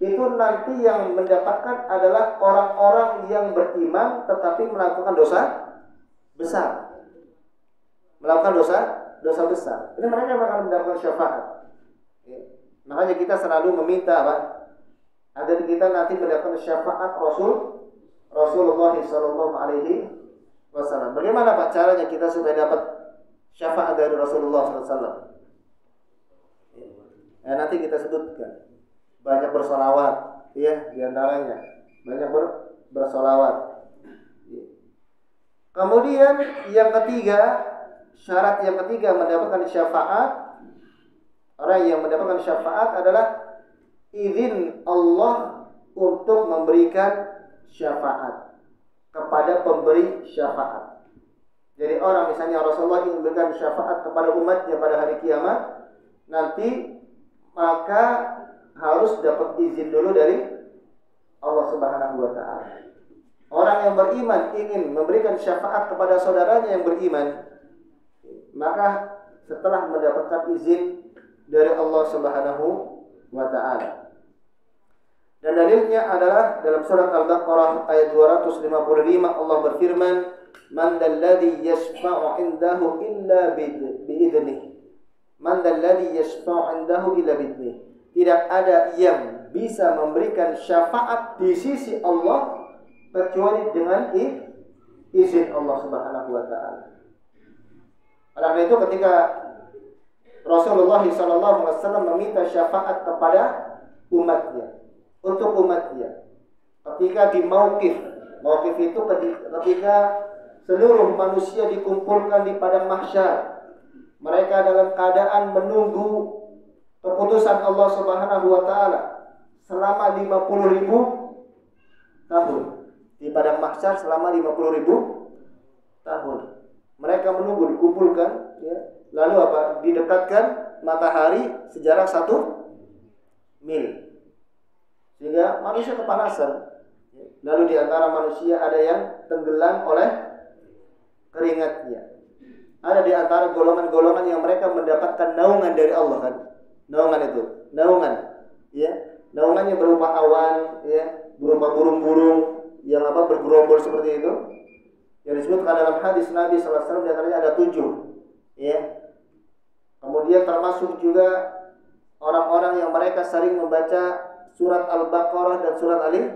itu nanti yang mendapatkan adalah orang-orang yang beriman tetapi melakukan dosa besar. Melakukan dosa besar. Ini mereka akan mendapatkan syafaat. Makanya kita selalu meminta apa? Agar kita nanti mendapatkan syafaat Rasulullah sallallahu alaihi wasallam. Bagaimana Pak caranya kita supaya dapat syafaat dari Rasulullah sallallahu alaihi wasallam? Nanti kita sebutkan. Banyak bersolawat, ya, diantaranya banyak bersolawat. Kemudian yang ketiga, syarat yang ketiga mendapatkan syafaat, orang yang mendapatkan syafaat adalah izin Allah untuk memberikan syafaat kepada pemberi syafaat. Jadi orang misalnya Rasulullah ingin memberikan syafaat kepada umatnya pada hari kiamat, nanti maka harus dapat izin dulu dari Allah Subhanahu wa taala. Orang yang beriman ingin memberikan syafaat kepada saudaranya yang beriman, maka setelah mendapatkan izin dari Allah Subhanahu wa taala. Dan dalilnya adalah dalam surat Al-Baqarah ayat 255 Allah berfirman, "Man dalladzi yashfa'u 'indahu illa bi'idnihi." Man dalladzi yashfa'u 'indahu illa bi'idnihi. Tidak ada yang bisa memberikan syafaat di sisi Allah kecuali dengan izin Allah Subhanahu wa taala. Oleh itu ketika Rasulullah SAW meminta syafaat kepada umatnya, untuk umatnya, ketika di mauqif itu ketika seluruh manusia dikumpulkan di padang mahsyar, mereka dalam keadaan menunggu keputusan Allah Subhanahu wa taala selama 50.000 tahun. Di padang mahsyar selama 50.000 tahun. Mereka menunggu dikumpulkan, ya. Lalu apa? Didekatkan matahari sejarak 1 mil. Sehingga manusia kepanasan. Lalu di antara manusia ada yang tenggelam oleh keringatnya. Ada di antara golongan-golongan yang mereka mendapatkan naungan dari Allah kan. Naungan, ya, naungannya berupa awan, ya, berupa burung-burung yang bergerombol seperti itu, yang disebutkan dalam hadis Nabi Sallallahu Alaihi Wasallam diantaranya ada 7, ya. Kemudian termasuk juga orang-orang yang mereka sering membaca surat Al-Baqarah dan surat Ali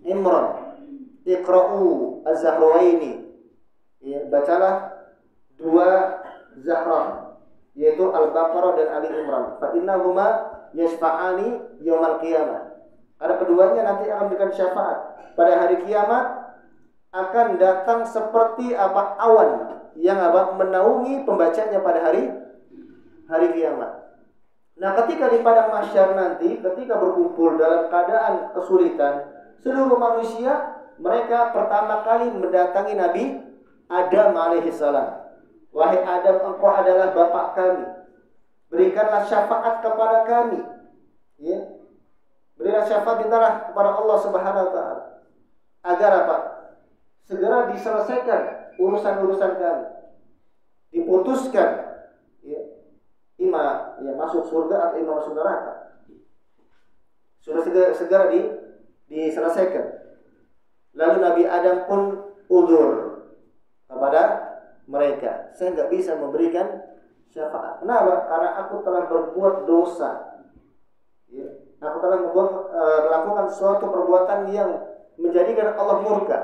Imran. Iqra'u az-Zahrawaini, ya, bacalah 2 Zahrah, yaitu Al-Baqarah dan Ali Imran. Fa innahuma yashfa'ani yaumil qiyamah. Ada keduanya nanti akan memberikan syafaat. Pada hari kiamat akan datang seperti awan yang menaungi pembacanya pada hari kiamat. Nah, ketika di padang mahsyar nanti, ketika berkumpul dalam keadaan kesulitan, seluruh manusia mereka pertama kali mendatangi Nabi Adam alaihissalam. Wahai Adam, engkau adalah bapak kami. Berikanlah syafaat kepada kami. Ya. Berilah syafaat mintalah kepada Allah Subhanahu wa taala. Agar apa? Segera diselesaikan urusan-urusan kami. Diputuskan, ya, ima ya masuk surga atau ima masuk neraka. sudah segera diselesaikan. Lalu Nabi Adam pun udzur kepada mereka, saya nggak bisa memberikan syafaat. Kenapa? Karena aku telah berbuat dosa. Ya. Aku telah melakukan suatu perbuatan yang menjadikan Allah murka.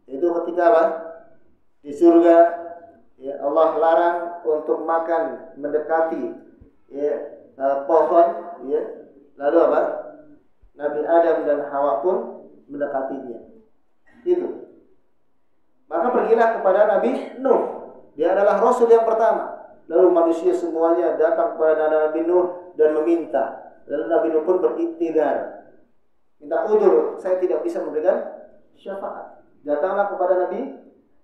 Itu ketika apa? Di surga, ya, Allah larang untuk makan mendekati, ya, pohon, ya. Lalu apa? Nabi Adam dan Hawa pun mendekatinya. Itu. Maka pergilah kepada Nabi Nuh. Dia adalah Rasul yang pertama. Lalu manusia semuanya datang kepada Nabi Nuh dan meminta. Lalu Nabi Nuh pun beriktidar, minta udzur, saya tidak bisa memberikan syafaat. Datanglah kepada Nabi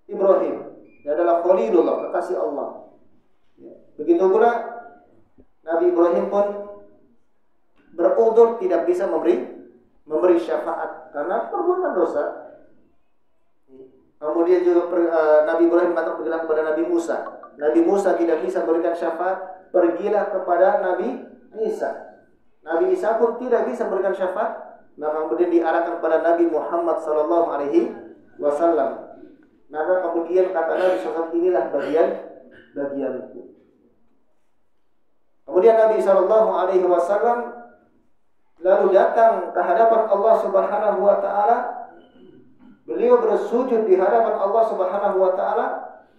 Ibrahim. Dia adalah Khalilullah, kekasih Allah. Begitu pula Nabi Ibrahim pun berudzur tidak bisa memberi syafaat karena perbuatan dosa. Kemudian juga Nabi Ibrahim pergilah kepada Nabi Musa. Nabi Musa tidak bisa memberikan syafaat, pergilah kepada Nabi Isa. Nabi Isa pun tidak bisa memberikan syafaat, maka kemudian diarahkan kepada Nabi Muhammad sallallahu alaihi wasallam. Maka kemudian kata Nabi SAW, inilah bagianku. Kemudian Nabi sallallahu alaihi wasallam lalu datang ke hadapan Allah Subhanahu wa taala. Beliau bersujud di hadapan Allah Subhanahu wa taala,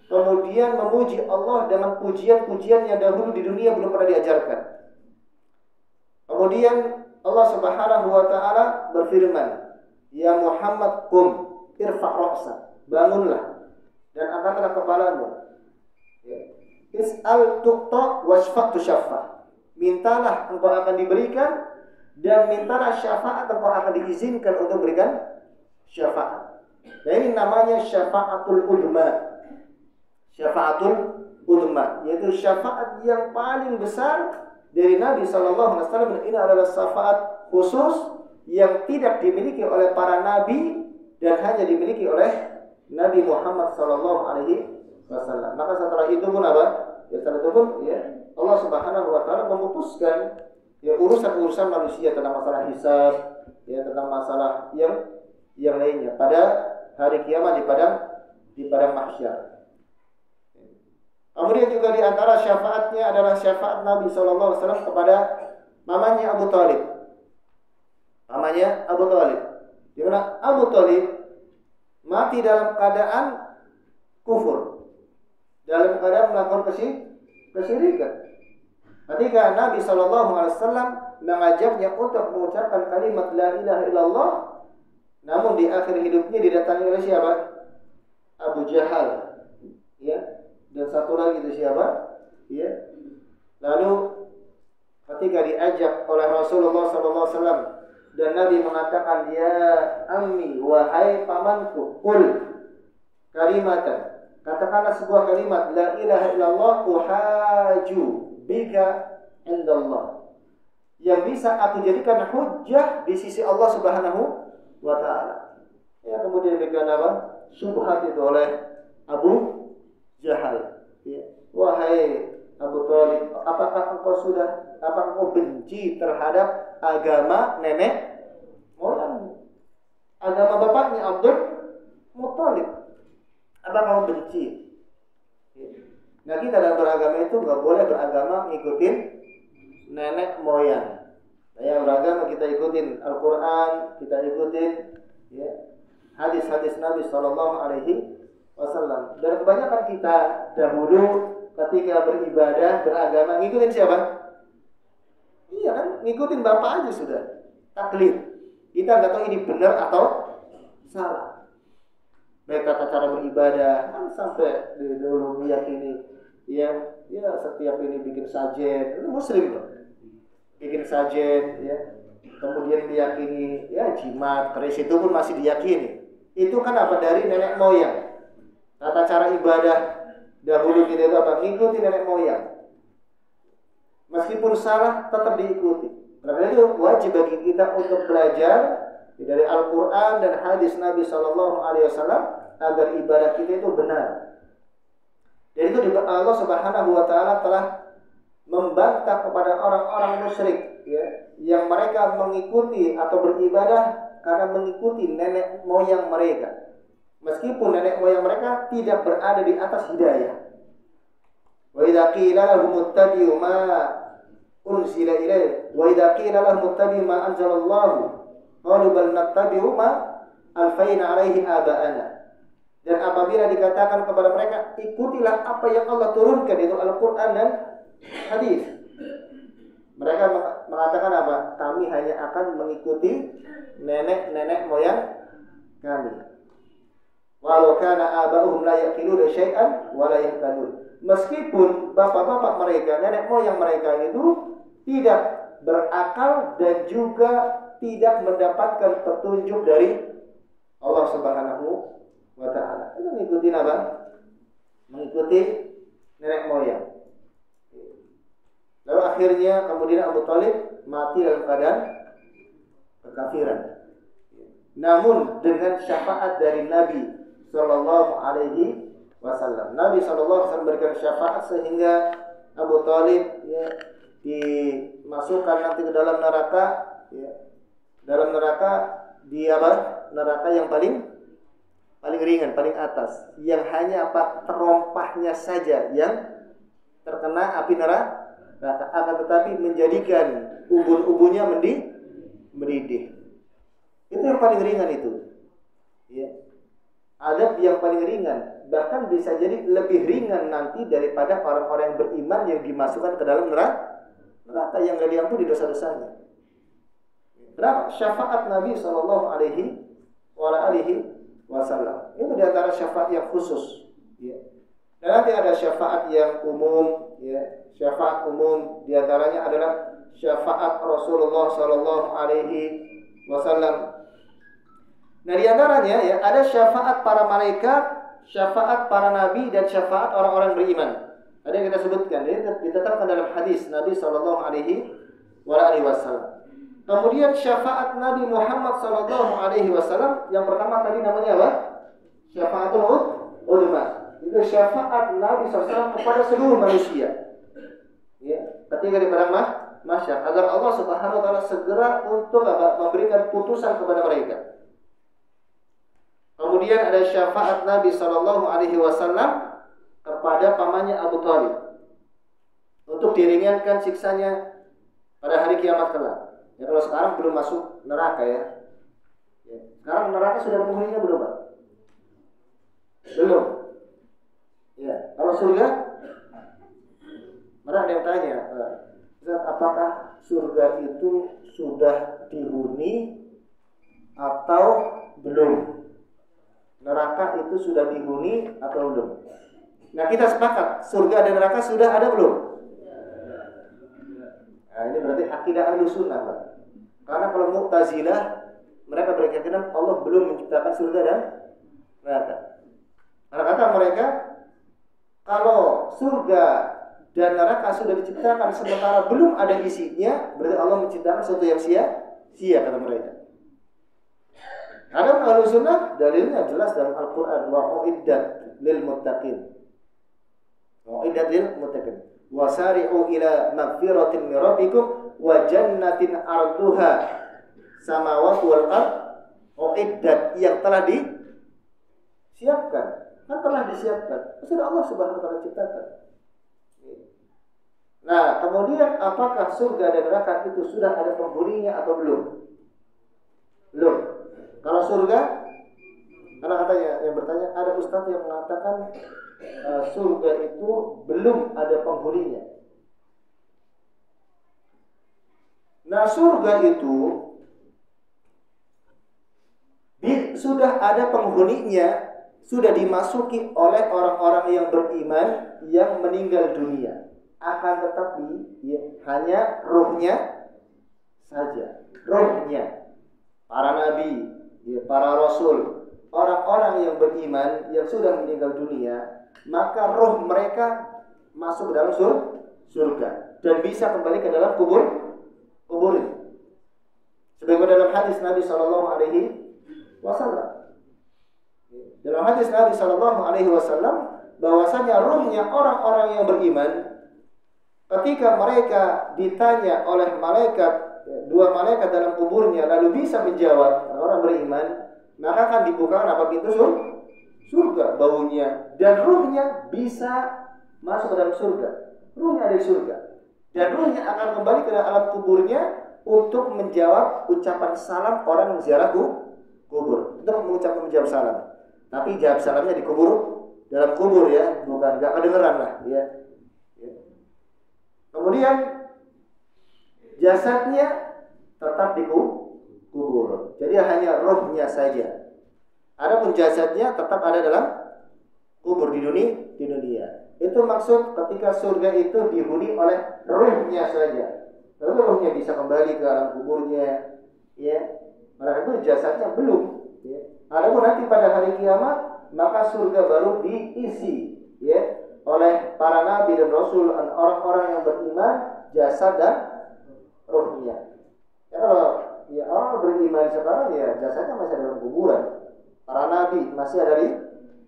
kemudian memuji Allah dengan pujian-pujian yang dahulu di dunia belum pernah diajarkan. Kemudian Allah Subhanahu wa taala berfirman, "Ya Muhammad, qum irfa' ra'sak." Bangunlah dan angkatlah kepalamu. Ya. Is'al tu'ta washfa' tushaffa. Mintalah engkau akan diberikan, dan mintalah syafaat engkau akan diizinkan untuk memberikan syafaat. Nah, ini namanya syafaatul udma. Syafaatul udma, yaitu syafaat yang paling besar dari Nabi sallallahu alaihi wasallam. Ini adalah syafaat khusus yang tidak dimiliki oleh para nabi dan hanya dimiliki oleh Nabi Muhammad sallallahu alaihi wasallam. Maka setelah itu pun apa? Ya, setelah itu pun ya Allah Subhanahu wa taala memutuskan ya urusan-urusan manusia tentang masalah hisab, ya tentang masalah yang lainnya pada hari kiamat di padang mahsyar. Kemudian juga di antara syafaatnya adalah syafaat Nabi sallallahu alaihi wasallam kepada mamanya Abu Thalib. Mamanya Abu Thalib. Di mana Abu Thalib mati dalam keadaan kufur, dalam keadaan melakukan kesyirikan. Ketika Nabi sallallahu alaihi wasallam mengajaknya untuk mengucapkan kalimat la ilaha illallah, namun di akhir hidupnya didatangi oleh siapa? Abu Jahal. Ya. Dan satu lagi itu siapa? Ya. Lalu ketika diajak oleh Rasulullah sallallahu alaihi wasallam dan Nabi mengatakan, "Ya ammi, wahai pamanku, qul kalimatan." Katakanlah sebuah kalimat, la ilaha illallah uhaju bika indallah. Yang bisa aku jadikan hujjah di sisi Allah Subhanahu wa ta'ala. Ya, kemudian diberikan apa? Syubhat itu oleh Abu Jahal. Ya. Wahai Abu Thalib, apakah engkau benci terhadap agama nenek moyang? Agama bapaknya Abdul Muthalib. Apa kamu benci? Ya. Nah, kita dalam beragama itu nggak boleh beragama ngikutin nenek moyang. Yang beragama kita ikutin Al-Quran, kita ikutin ya, hadis-hadis Nabi Sallallahu Alaihi Wasallam. Dan kebanyakan kita dahulu ketika beribadah, beragama, ngikutin siapa? Iya kan, ngikutin bapak aja sudah, taklid. Kita nggak tahu ini benar atau salah. Baik tata cara beribadah, kan sampai dulu meyakini ya setiap ini bikin sajen, itu muslim loh. Bikin sajen, ya. Kemudian diyakini, ya jimat, keris itu pun masih diyakini. Itu kan apa? Dari nenek moyang. Tata cara ibadah dahulu kita itu apa? Ngikuti nenek moyang. Meskipun salah, tetap diikuti. Karena itu wajib bagi kita untuk belajar dari Al-Quran dan hadis Nabi Sallallahu Alaihi Wasallam agar ibadah kita itu benar. Dan itu Allah Subhanahu Wa Taala telah membantah kepada orang-orang musyrik ya, yang mereka mengikuti atau beribadah karena mengikuti nenek moyang mereka, meskipun nenek moyang mereka tidak berada di atas hidayah. Wa idza qila lahum ittabi'u ma unzila ilayhi wa idza qila lahum ittabi'u ma anzalallahu qalu bal nattabi'u ma alfayna alaihi aba'ana. Dan apabila dikatakan kepada mereka, ikutilah apa yang Allah turunkan, itu Al-Quran dan hadis, mereka mengatakan apa? Kami hanya akan mengikuti nenek-nenek moyang kami. Walau kana aba'uhum la yaqiluna syai'an wa la yahtadun. Meskipun bapak-bapak mereka, nenek moyang mereka itu tidak berakal dan juga tidak mendapatkan petunjuk dari Allah Subhanahu wa ta'ala. Itu mengikuti apa? Mengikuti nenek moyang. Lalu akhirnya kemudian Abu Thalib mati dalam keadaan kekafiran. Namun dengan syafaat dari Nabi sallallahu alaihi wasallam. Nabi sallallahu alaihi wasallam memberikan syafaat sehingga Abu Thalib ya, dimasukkan nanti ke dalam neraka ya. Dalam neraka di apa? Neraka yang paling ringan, paling atas, yang hanya apa? Terompahnya saja yang terkena api neraka, akan tetapi menjadikan ubun-ubunnya mendidih. Itu yang paling ringan itu. Ya. Adab yang paling ringan, bahkan bisa jadi lebih ringan nanti daripada orang-orang yang beriman yang dimasukkan ke dalam neraka yang tidak diampuni dosa-dosanya. Kenapa? Syafaat Nabi Shallallahu Alaihi Wasallam itu di antara syafaat yang khusus. Ya. Dan nanti ada syafaat yang umum. Ya. Syafaat umum di antaranya adalah syafaat Rasulullah Shallallahu Alaihi Wasallam. Nah di antaranya ya ada syafaat para malaikat, syafaat para nabi dan syafaat orang-orang beriman. Ada yang kita sebutkan, ditetapkan dalam hadis Nabi Shallallahu Alaihi Wasallam. Kemudian syafaat Nabi Muhammad Sallallahu Alaihi Wasallam yang pertama tadi namanya apa? Syafaatul Uzma. Itu syafaat Nabi SAW kepada seluruh manusia. Ya, ketika di padang mahsyar agar Allah Subhanahu Wa Taala segera untuk memberikan putusan kepada mereka. Kemudian ada syafaat Nabi Sallallahu Alaihi Wasallam kepada pamannya Abu Thalib untuk diringankan siksanya pada hari kiamat kelak. Ya kalau sekarang belum masuk neraka ya. Sekarang neraka sudah penghuninya belum Pak? Belum. Ya, kalau surga, mana ada yang tanya, apakah surga itu sudah dihuni atau belum? Neraka itu sudah dihuni atau belum? Nah kita sepakat, surga dan neraka sudah ada belum? Nah ini berarti akidah Ahlussunnah Pak. Karena kalau Mu'tazilah mereka berkeyakinan Allah belum menciptakan surga dan neraka. Karena kata mereka kalau surga dan neraka sudah diciptakan sementara belum ada isinya, berarti Allah menciptakan sesuatu yang sia-sia kata mereka. Ada Ahlussunnah dalilnya jelas dalam Al-Qur'an, wa uiddat lil muttaqin. Wa uiddat lil muttaqin. Wasari'u ila magfiratin min rabbikum wa jannatin arduha samawati wal ard uiddat, yang telah disiapkan. Kan telah disiapkan. Sudah Allah Subhanahu wa taala ciptakan. Nah, kemudian apakah surga dan neraka itu sudah ada penghuninya atau belum? Belum. Kalau surga, karena katanya yang bertanya ada ustaz yang mengatakan surga itu belum ada penghuninya. Nah surga itu sudah ada penghuninya, sudah dimasuki oleh orang-orang yang beriman yang meninggal dunia. Akan tetapi ya, hanya ruhnya saja, ruhnya para nabi, ya, para rasul, orang-orang yang beriman yang sudah meninggal dunia, maka roh mereka masuk ke dalam surga dan bisa kembali ke dalam kubur ini. Sebagaimana dalam hadis Nabi Sallallahu Alaihi Wasallam. Dalam hadis Nabi Sallallahu Alaihi Wasallam bahwasanya rohnya orang-orang yang beriman ketika mereka ditanya oleh malaikat, dua malaikat dalam kuburnya, lalu bisa menjawab, orang beriman, maka akan dibukakan apa pintu surga, baunya, dan ruhnya bisa masuk ke dalam surga. Ruhnya ada di surga, dan ruhnya akan kembali ke alam kuburnya untuk menjawab ucapan salam orang yang ziarah kubur. Itu menjawab salam. Tapi jawab salamnya di kubur, dalam kubur ya, bukan enggak kedengeran lah ya. Kemudian jasadnya tetap di kubur. Jadi hanya rohnya saja. Adapun jasadnya tetap ada dalam kubur di dunia. Itu maksud ketika surga itu dihuni oleh rohnya saja. Lalu rohnya bisa kembali ke alam kuburnya, ya. Maka itu jasadnya belum. Ya. Adapun nanti pada hari kiamat, maka surga baru diisi, ya, oleh para nabi dan rasul, orang-orang yang beriman, jasad dan rohnya. Ya, kalau ya orang beriman sekarang ya jasadnya masih ada dalam kuburan. Para nabi masih ada di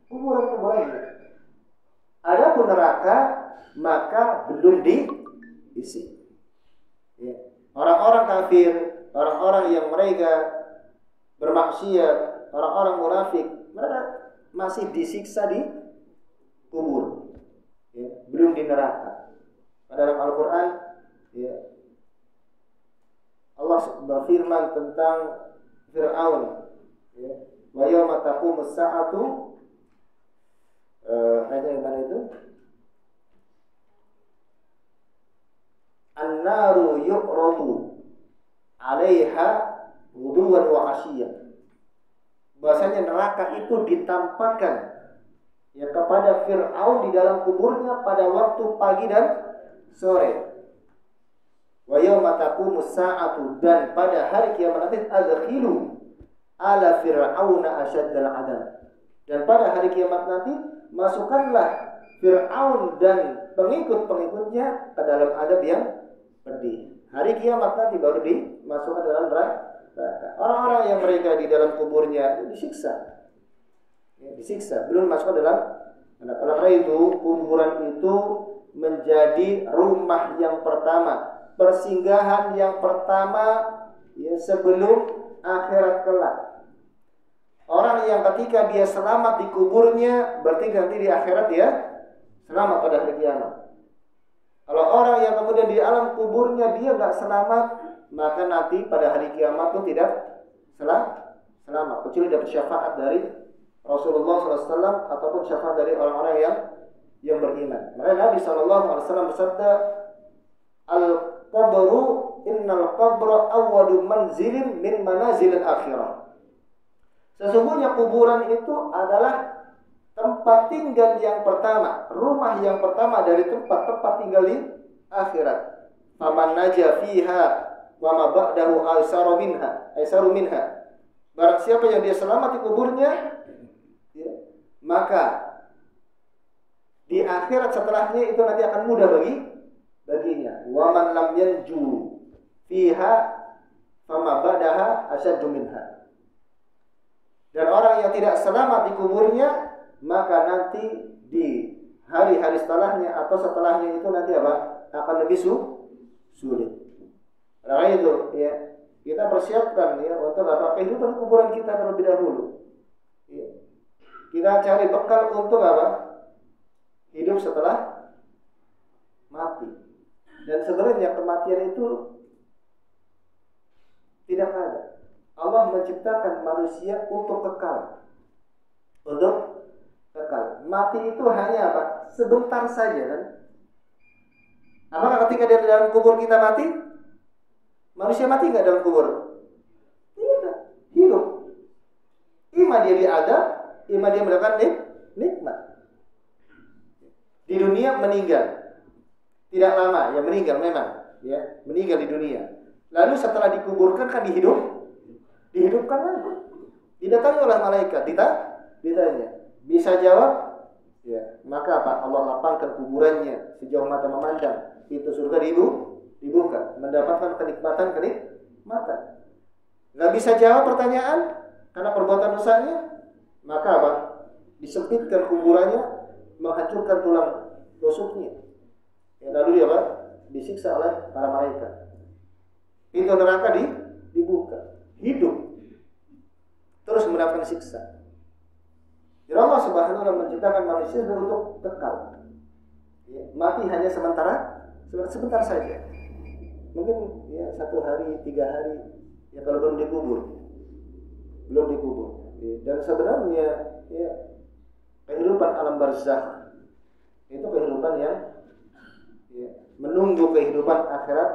kuburan-kuburannya. Adapun neraka maka belum diisi. Ya. Orang-orang kafir, orang-orang yang mereka bermaksiat, orang-orang munafik, mereka masih disiksa di kubur, ya, belum di neraka. Dalam Al-Quran, ya, Allah berfirman tentang Fir'aun, ya, wa yawma taqumus sa'atu, ayat yang mana itu? An-naru yu'radu 'alaiha ghuduwan wa 'ashiyyan. Bahasanya neraka itu ditampakkan ya kepada Fir'aun di dalam kuburnya pada waktu pagi dan sore. Wa yauma taqumus sa'atu, dan pada hari kiamat nanti adkhilu ala fir'auna asyaddal 'adzab. Dan pada hari kiamat nanti masukkanlah Fir'aun dan pengikut-pengikutnya ke dalam azab yang pedih. Hari kiamat nanti baru dimasukkan dalam neraka. Orang-orang yang mereka di dalam kuburnya disiksa, ya, disiksa, belum masuk ke dalam. Karena itu kuburan itu menjadi rumah yang pertama, persinggahan yang pertama, ya, sebelum akhirat kelak. Orang yang ketika dia selamat di kuburnya, berarti nanti di akhirat dia selamat pada hari kiamat. Kalau orang yang kemudian di alam kuburnya dia nggak selamat, maka nanti pada hari kiamat pun tidak selamat, kecuali dapat syafaat dari Rasulullah SAW ataupun syafaat dari orang-orang yang beriman. Maka Nabi SAW bersabda, al-qabru innal qabra awwalu manzilin min manazilil akhirah. Sesungguhnya kuburan itu adalah tempat tinggal yang pertama, rumah yang pertama dari tempat-tempat tinggal di akhirat. Faman naja fiha wa ma ba'dahu aisaru minha. Barang siapa yang dia selamat di kuburnya, ya, maka di akhirat setelahnya itu nanti akan mudah baginya. Wa man lam yanju fiha fama ba'daha asyaddu minha. Dan orang yang tidak selamat di kuburnya, maka nanti di hari-hari setelahnya atau setelahnya itu nanti apa? Akan lebih sulit. Karena itu, ya, kita persiapkan ya untuk apa? Kehidupan kuburan kita terlebih dahulu. Ya. Kita cari bekal untuk apa? Hidup setelah mati. Dan sebenarnya kematian itu tidak ada. Allah menciptakan manusia untuk kekal. Untuk kekal. Mati itu hanya apa? Sebentar saja kan? Apakah ketika dia di dalam kubur kita mati? Manusia mati nggak dalam kubur? Tidak, hidup. Ima dia diadab, ima dia mendapatkan nikmat. Di dunia meninggal, tidak lama, ya meninggal memang, ya meninggal di dunia. Lalu setelah dikuburkan kan dihidupkan lagi. Didatangi oleh malaikat, ditanya, bisa jawab? Ya, maka apa? Allah lapangkan kuburannya sejauh mata memandang. Pintu surga dibuka, mendapatkan kenikmatan. Nggak bisa jawab pertanyaan karena perbuatan dosanya, maka apa? Disempitkan kuburannya, menghancurkan tulang rusuknya. Ya, lalu dia apa? disiksa oleh para malaikat. Pintu neraka dibuka, hidup, terus mendapatkan siksa. Jadi Allah Subhanahu wa taala menciptakan manusia untuk kekal. Ya, mati hanya sebentar saja. Mungkin ya 1 hari, 3 hari, ya kalau belum dikubur. Ya, dan sebenarnya ya kehidupan alam barzakh itu kehidupan yang ya, menunggu kehidupan akhirat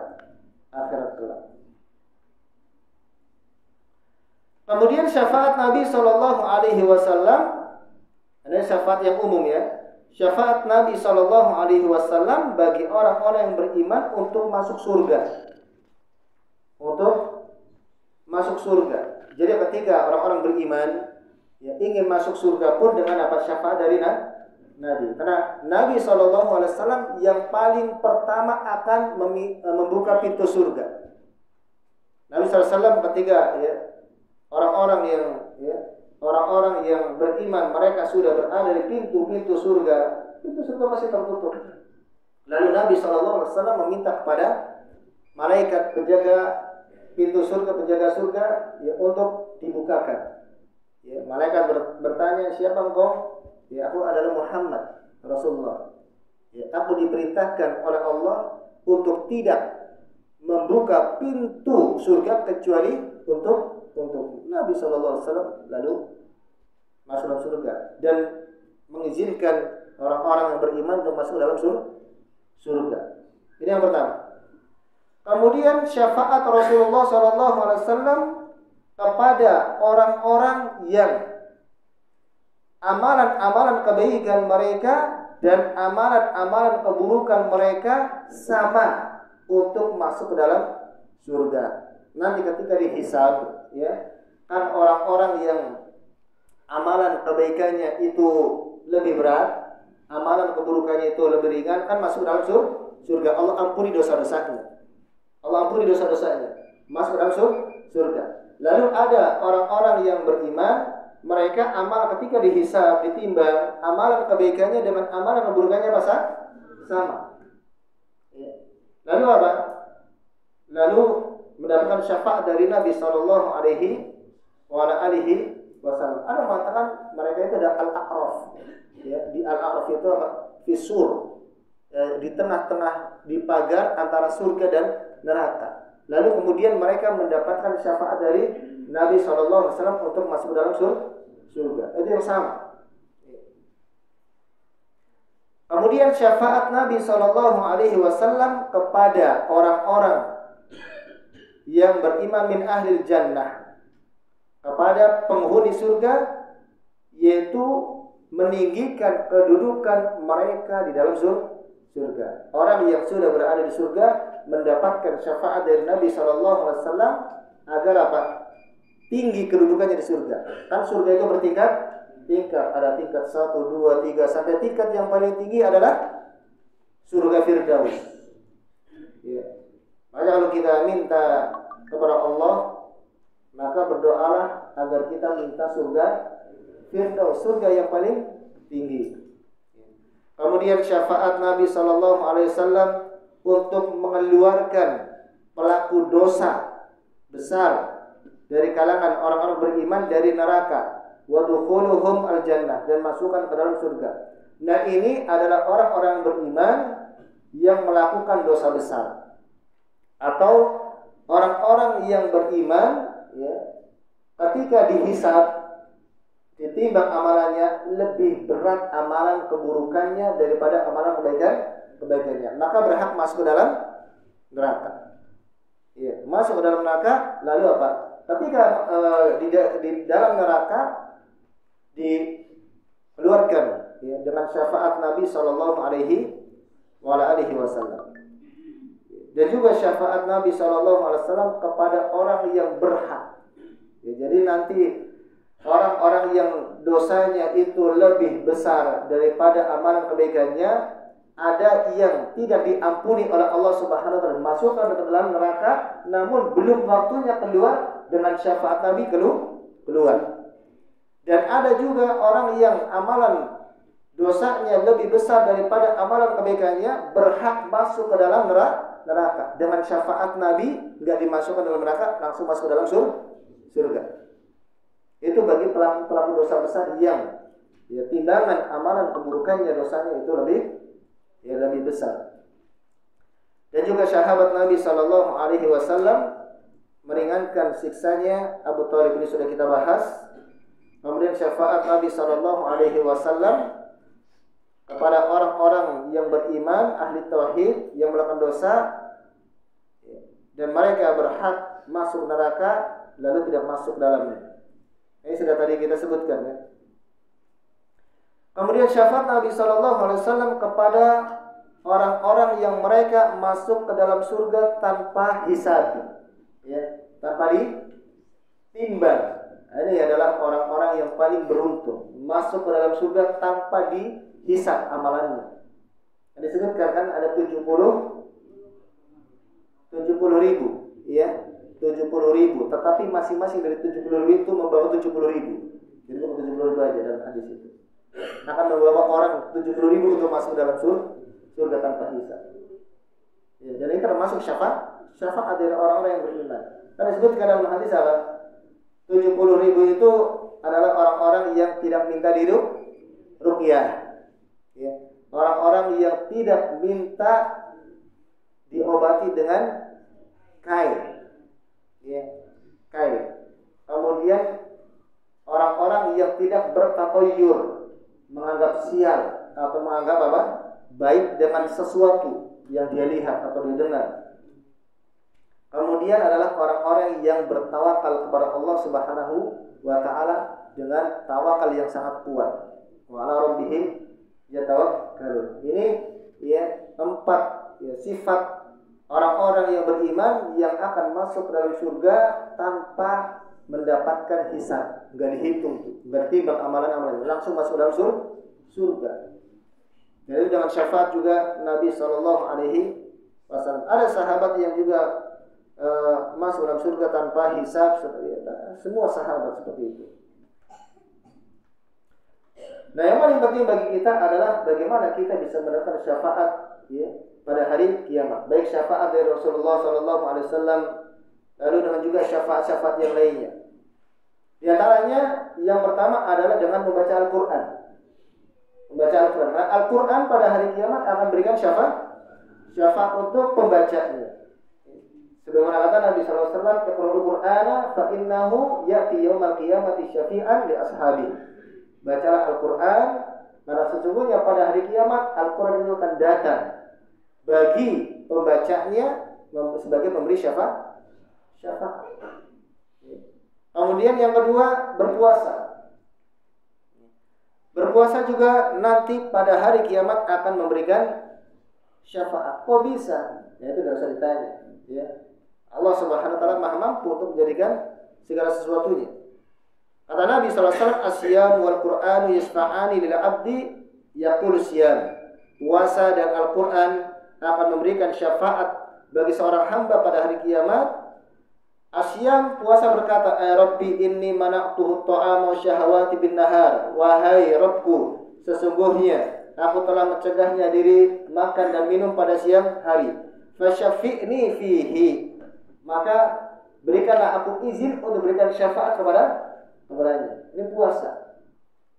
kelak. Kemudian syafaat Nabi Shallallahu Alaihi Wasallam, ada syafaat yang umum ya. Syafaat Nabi Shallallahu Alaihi Wasallam bagi orang-orang yang beriman untuk masuk surga. Jadi ketika orang-orang beriman ya, ingin masuk surga pun dengan apa syafaat dari Nabi. Karena Nabi Shallallahu Alaihi Wasallam yang paling pertama akan membuka pintu surga. Nabi SAW ketika ya, orang-orang yang beriman mereka sudah berada di pintu surga masih tertutup. Lalu Nabi SAW meminta kepada malaikat penjaga pintu surga, penjaga surga ya, untuk dibukakan. Ya, malaikat bertanya, siapa engkau? Ya, aku adalah Muhammad Rasulullah. Ya, aku diperintahkan oleh Allah untuk tidak membuka pintu surga kecuali untuk Nabi SAW, lalu masuk dalam surga dan mengizinkan orang-orang yang beriman untuk masuk dalam surga. Ini yang pertama. Kemudian syafaat Rasulullah SAW kepada orang-orang yang amalan-amalan kebaikan mereka dan amalan-amalan keburukan mereka sama untuk masuk ke dalam surga. Nanti ketika dihisab ya, kan orang-orang yang amalan kebaikannya itu lebih berat, amalan keburukannya itu lebih ringan, kan masuk dalam surga. Allah ampuni dosa-dosanya. Masuk dalam surga. Lalu ada orang-orang yang beriman, mereka amal ketika dihisab, ditimbang, amalan kebaikannya dengan amalan keburukannya sama. Ya. Lalu apa? Lalu mendapatkan syafaat dari Nabi Sallallahu Alaihi Wasallam. Ada mengatakan mereka itu ada al-a'raf. Ya, di al-a'raf itu apa? Fisur. Ya, di tengah-tengah di pagar antara surga dan neraka. Lalu kemudian mereka mendapatkan syafaat dari Nabi Sallallahu Alaihi Wasallam untuk masuk dalam surga. Itu yang sama. Kemudian syafaat Nabi Sallallahu Alaihi Wasallam kepada orang-orang yang beriman min ahlil jannah, kepada penghuni surga, yaitu meninggikan kedudukan mereka di dalam surga. Orang yang sudah berada di surga mendapatkan syafaat dari Nabi Sallallahu Alaihi Wasallam agar apa? Tinggi kedudukannya di surga. Kan surga itu bertingkat, ada tingkat 1, 2, 3 sampai tingkat yang paling tinggi adalah surga Firdaus. Ya. Maka kalau kita minta kepada Allah, maka berdoalah agar kita minta surga Firdaus, surga yang paling tinggi. Kemudian syafaat Nabi Sallallahu Alaihi Wasallam untuk mengeluarkan pelaku dosa besar dari kalangan orang-orang beriman dari neraka, wa dukhuluhum al-jannah, dan masukkan ke dalam surga. Nah, ini adalah orang-orang yang beriman yang melakukan dosa besar, atau orang-orang yang beriman ya, ketika dihisab, ditimbang amalannya, lebih berat amalan keburukannya daripada amalan kebaikannya, maka berhak masuk ke dalam neraka. Ya, masuk ke dalam neraka. Lalu apa? Ketika di dalam neraka dikeluarkan ya, dengan syafaat Nabi Sallallahu Alaihi Wasallam, dan juga syafaat Nabi Sallallahu Alaihi Wasallam kepada orang yang berhak. Ya, jadi nanti orang-orang yang dosanya itu lebih besar daripada amalan kebaikannya, ada yang tidak diampuni oleh Allah Subhanahu wa taala, masukkan ke dalam neraka, namun belum waktunya keluar, dengan syafaat Nabi keluar. Dan ada juga orang yang amalan dosanya lebih besar daripada amalan kebaikannya, berhak masuk ke dalam neraka. Dengan syafaat Nabi enggak dimasukkan dalam neraka, langsung masuk dalam surga. Itu bagi pelaku dosa besar yang timbangan amalan keburukannya, dosanya itu lebih besar. Dan juga sahabat Nabi sallallahu alaihi wasallam meringankan siksanya Abu Thalib, ini sudah kita bahas. Kemudian syafaat Nabi sallallahu alaihi wasallam kepada orang-orang yang beriman, ahli tauhid, yang melakukan dosa dan mereka berhak masuk neraka lalu tidak masuk dalamnya. Ini sudah tadi kita sebutkan ya. Kemudian syafaat Nabi sallallahu alaihi wasallam kepada orang-orang yang mereka masuk ke dalam surga tanpa hisab, ya, tanpa ditimbang. Ini adalah orang-orang yang paling beruntung, masuk ke dalam surga tanpa dihisab amalannya. Disebutkan kan ada 70 ribu, ya, 70 ribu. Tetapi masing-masing dari 70 ribu itu membawa 70 ribu. Jadi bukan 70 ribu aja dalam hadis itu. Akan membawa orang 70 ribu untuk masuk dalam surga tanpa hisab. Ya, jadi termasuk syafaat dari orang-orang yang beriman. Karena disebutkan dalam hadis apa? 70 ribu itu adalah orang-orang yang tidak minta ruqyah, ya. Orang-orang yang tidak minta diobati dengan kain, ya, kain. Kemudian orang-orang yang tidak bertatoyur, menganggap sial atau menganggap apa? Baik dengan sesuatu yang dia lihat atau didengar. Kemudian adalah orang-orang yang bertawakal kepada Allah Subhanahu wa taala dengan tawakal yang sangat kuat. Wa 'ala rabbihim yatawakkalun. Ini ya 4 ya, sifat orang-orang yang beriman yang akan masuk ke dalam surga tanpa mendapatkan hisab, enggak dihitung tuh, enggak ditimbang amalan-amalannya, langsung masuk dalam surga. Jadi dengan syafaat juga Nabi sallallahu alaihi wasallam. Ada sahabat yang juga masuk dalam surga tanpa hisab, seperti itu. Semua sahabat seperti itu. Nah, yang paling penting bagi kita adalah bagaimana kita bisa mendapatkan syafaat ya, pada hari kiamat. Baik syafaat dari Rasulullah sallallahu alaihi wasallam, lalu dengan juga syafaat-syafaat yang lainnya. Di antaranya yang pertama adalah dengan membaca Al-Qur'an. Membaca Al-Qur'an. Nah, Al-Qur'an pada hari kiamat akan berikan syafaat untuk pembacanya. Sebagaimana kata Nabi sallallahu alaihi wasallam, "Iqra'ul Qur'ana fa innahu ya'ti yaumal qiyamati syafi'an li ashabihi." Bacalah Al-Qur'an karena sesungguhnya pada hari kiamat Al-Qur'an itu akan datang bagi pembacanya sebagai pemberi syafaat. Kemudian yang kedua, berpuasa. Berpuasa juga nanti pada hari kiamat akan memberikan syafaat. Kok bisa? Ya itu tidak usah ditanya, ya. Allah Subhanahu wa taala Maha mampu untuk menjadikan segala sesuatunya. Kata Nabi sallallahu alaihi wasallam, "As-siyam wal Qur'anu yasfa'ani lil 'abdi yaqulu siyam." Puasa dan Al-Qur'an akan memberikan syafaat bagi seorang hamba pada hari kiamat. As-siyam, puasa berkata, "Rabbi inni mana'tuhu at-ta'ama wa syahawati bin nahar." Wahai Rabbku, sesungguhnya aku telah mencegahnya diri makan dan minum pada siang hari. Fasyafi'ni fihi. Maka berikanlah aku izin untuk berikan syafaat kepadanya. Ini puasa.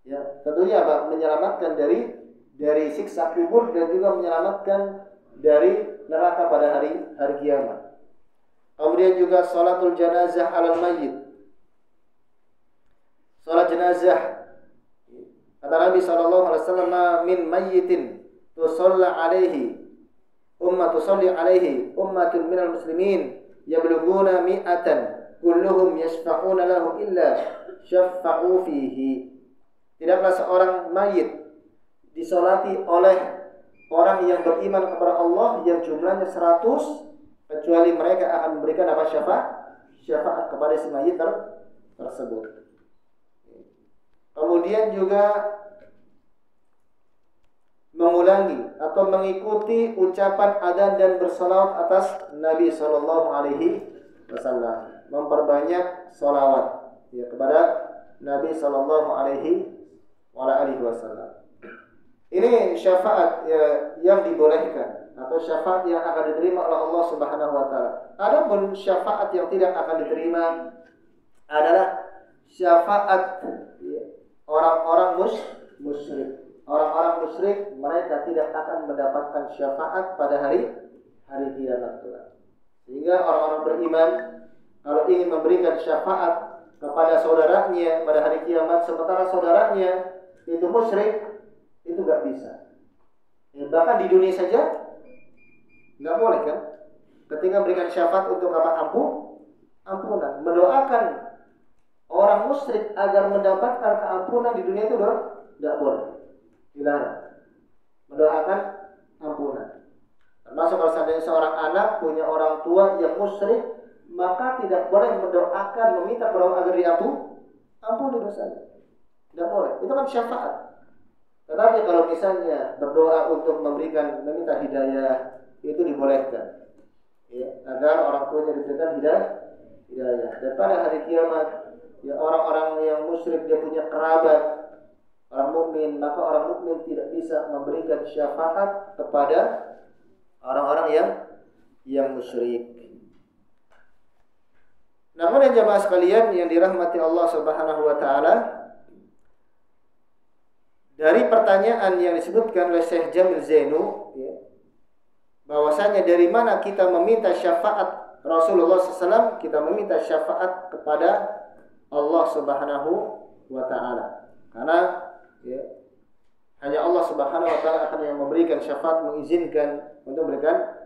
Ya, tentunya apa? Menyelamatkan dari siksa kubur dan juga menyelamatkan dari neraka pada hari kiamat. Kemudian juga salatul janazah 'alal mayyit. Salat jenazah. Kata Nabi sallallahu alaihi wasallam, "Min mayyitin tusalla alaihi ummatun minal muslimin yablughuna mi'atan kulluhum yashfa'una lahu illa syafa'u fihi." Tidaklah seorang mayit disolati oleh orang yang beriman kepada Allah yang jumlahnya 100 kecuali mereka akan memberikan apa? Syafaat kepada si mayit tersebut. Kemudian juga mengulangi atau mengikuti ucapan adzan dan bersalawat atas Nabi sallallahu alaihi wasallam, memperbanyak salawat ya kepada Nabi sallallahu alaihi wasallam. Ini syafaat ya, yang dibolehkan atau syafaat yang akan diterima oleh Allah Subhanahu wa taala. Adapun syafaat yang tidak akan diterima adalah syafaat orang-orang musyrik. Orang-orang musyrik mereka tidak akan mendapatkan syafaat pada hari kiamat kelak. Sehingga orang-orang beriman kalau ingin memberikan syafaat kepada saudaranya pada hari kiamat sementara saudaranya itu musyrik, itu nggak bisa. Bahkan di dunia saja nggak boleh kan? Ketika memberikan syafaat untuk apa? Ampunan, mendoakan orang musyrik agar mendapatkan keampunan di dunia itu tidak boleh, dilarang. Mendoakan ampunan. Termasuk kalau seandainya seorang anak punya orang tua yang musyrik, maka tidak boleh mendoakan, meminta berdoa agar diampuni dosanya. Tidak boleh. Itu kan syafaat. Tetapi kalau misalnya berdoa untuk meminta hidayah, itu dibolehkan. Ya, agar orang tuanya diberikan hidayah. Dan pada hari kiamat, ya orang-orang yang musyrik dia punya kerabat orang mukmin, maka orang mukmin tidak bisa memberikan syafaat kepada orang-orang yang musyrik. Namun yang jemaah sekalian yang dirahmati Allah Subhanahu wa taala, dari pertanyaan yang disebutkan oleh Syekh Jamil Zainu, ya, bahwasanya dari mana kita meminta syafaat Rasulullah SAW, kita meminta syafaat kepada Allah Subhanahu wa taala. Karena ya, hanya Allah Subhanahu wa taala akan yang memberikan syafaat, mengizinkan untuk memberikan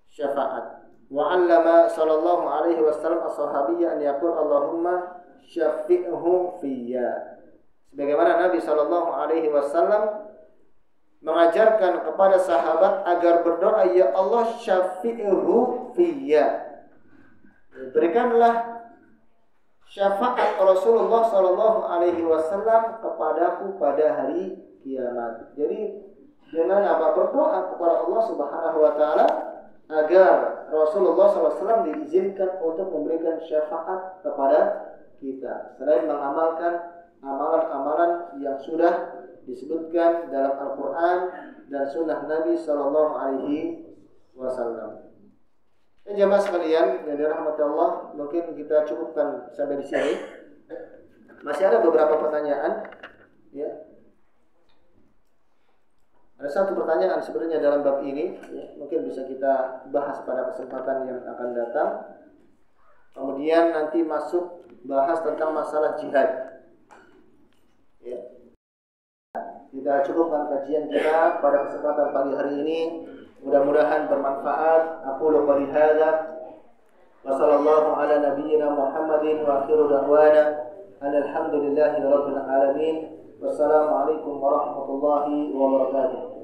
syafaat. Wa 'allama sallallahu alaihi wasallam as-sahabiyya an yaqul Allahumma syafi'hu fiyya. Sebagaimana Nabi sallallahu alaihi wasallam mengajarkan kepada sahabat agar berdoa, ya Allah syafi'hu fiyya. Berikanlah syafaat Rasulullah sallallahu alaihi wasallam kepadaku pada hari kiamat. Jadi dengan apa? Berdoa kepada Allah Subhanahu wa taala agar Rasulullah SAW diizinkan untuk memberikan syafaat kepada kita, selain mengamalkan amalan-amalan yang sudah disebutkan dalam Al-Quran dan Sunnah Nabi Sallallahu Alaihi Wasallam. Jemaah sekalian yang dirahmati Allah, mungkin kita cukupkan sampai di sini. Masih ada beberapa pertanyaan, ya. Ada satu pertanyaan sebenarnya dalam bab ini, ya, mungkin bisa kita bahas pada kesempatan yang akan datang. Kemudian nanti masuk bahas tentang masalah jihad. Ya. Kita cukupkan kajian kita pada kesempatan pagi hari ini. Mudah-mudahan bermanfaat. Aqulu qouli hadza wa sallallahu ala nabiyyina Muhammadin wa akhiru da'wana alhamdulillahi rabbil alamin. Wassalamualaikum warahmatullahi wabarakatuh.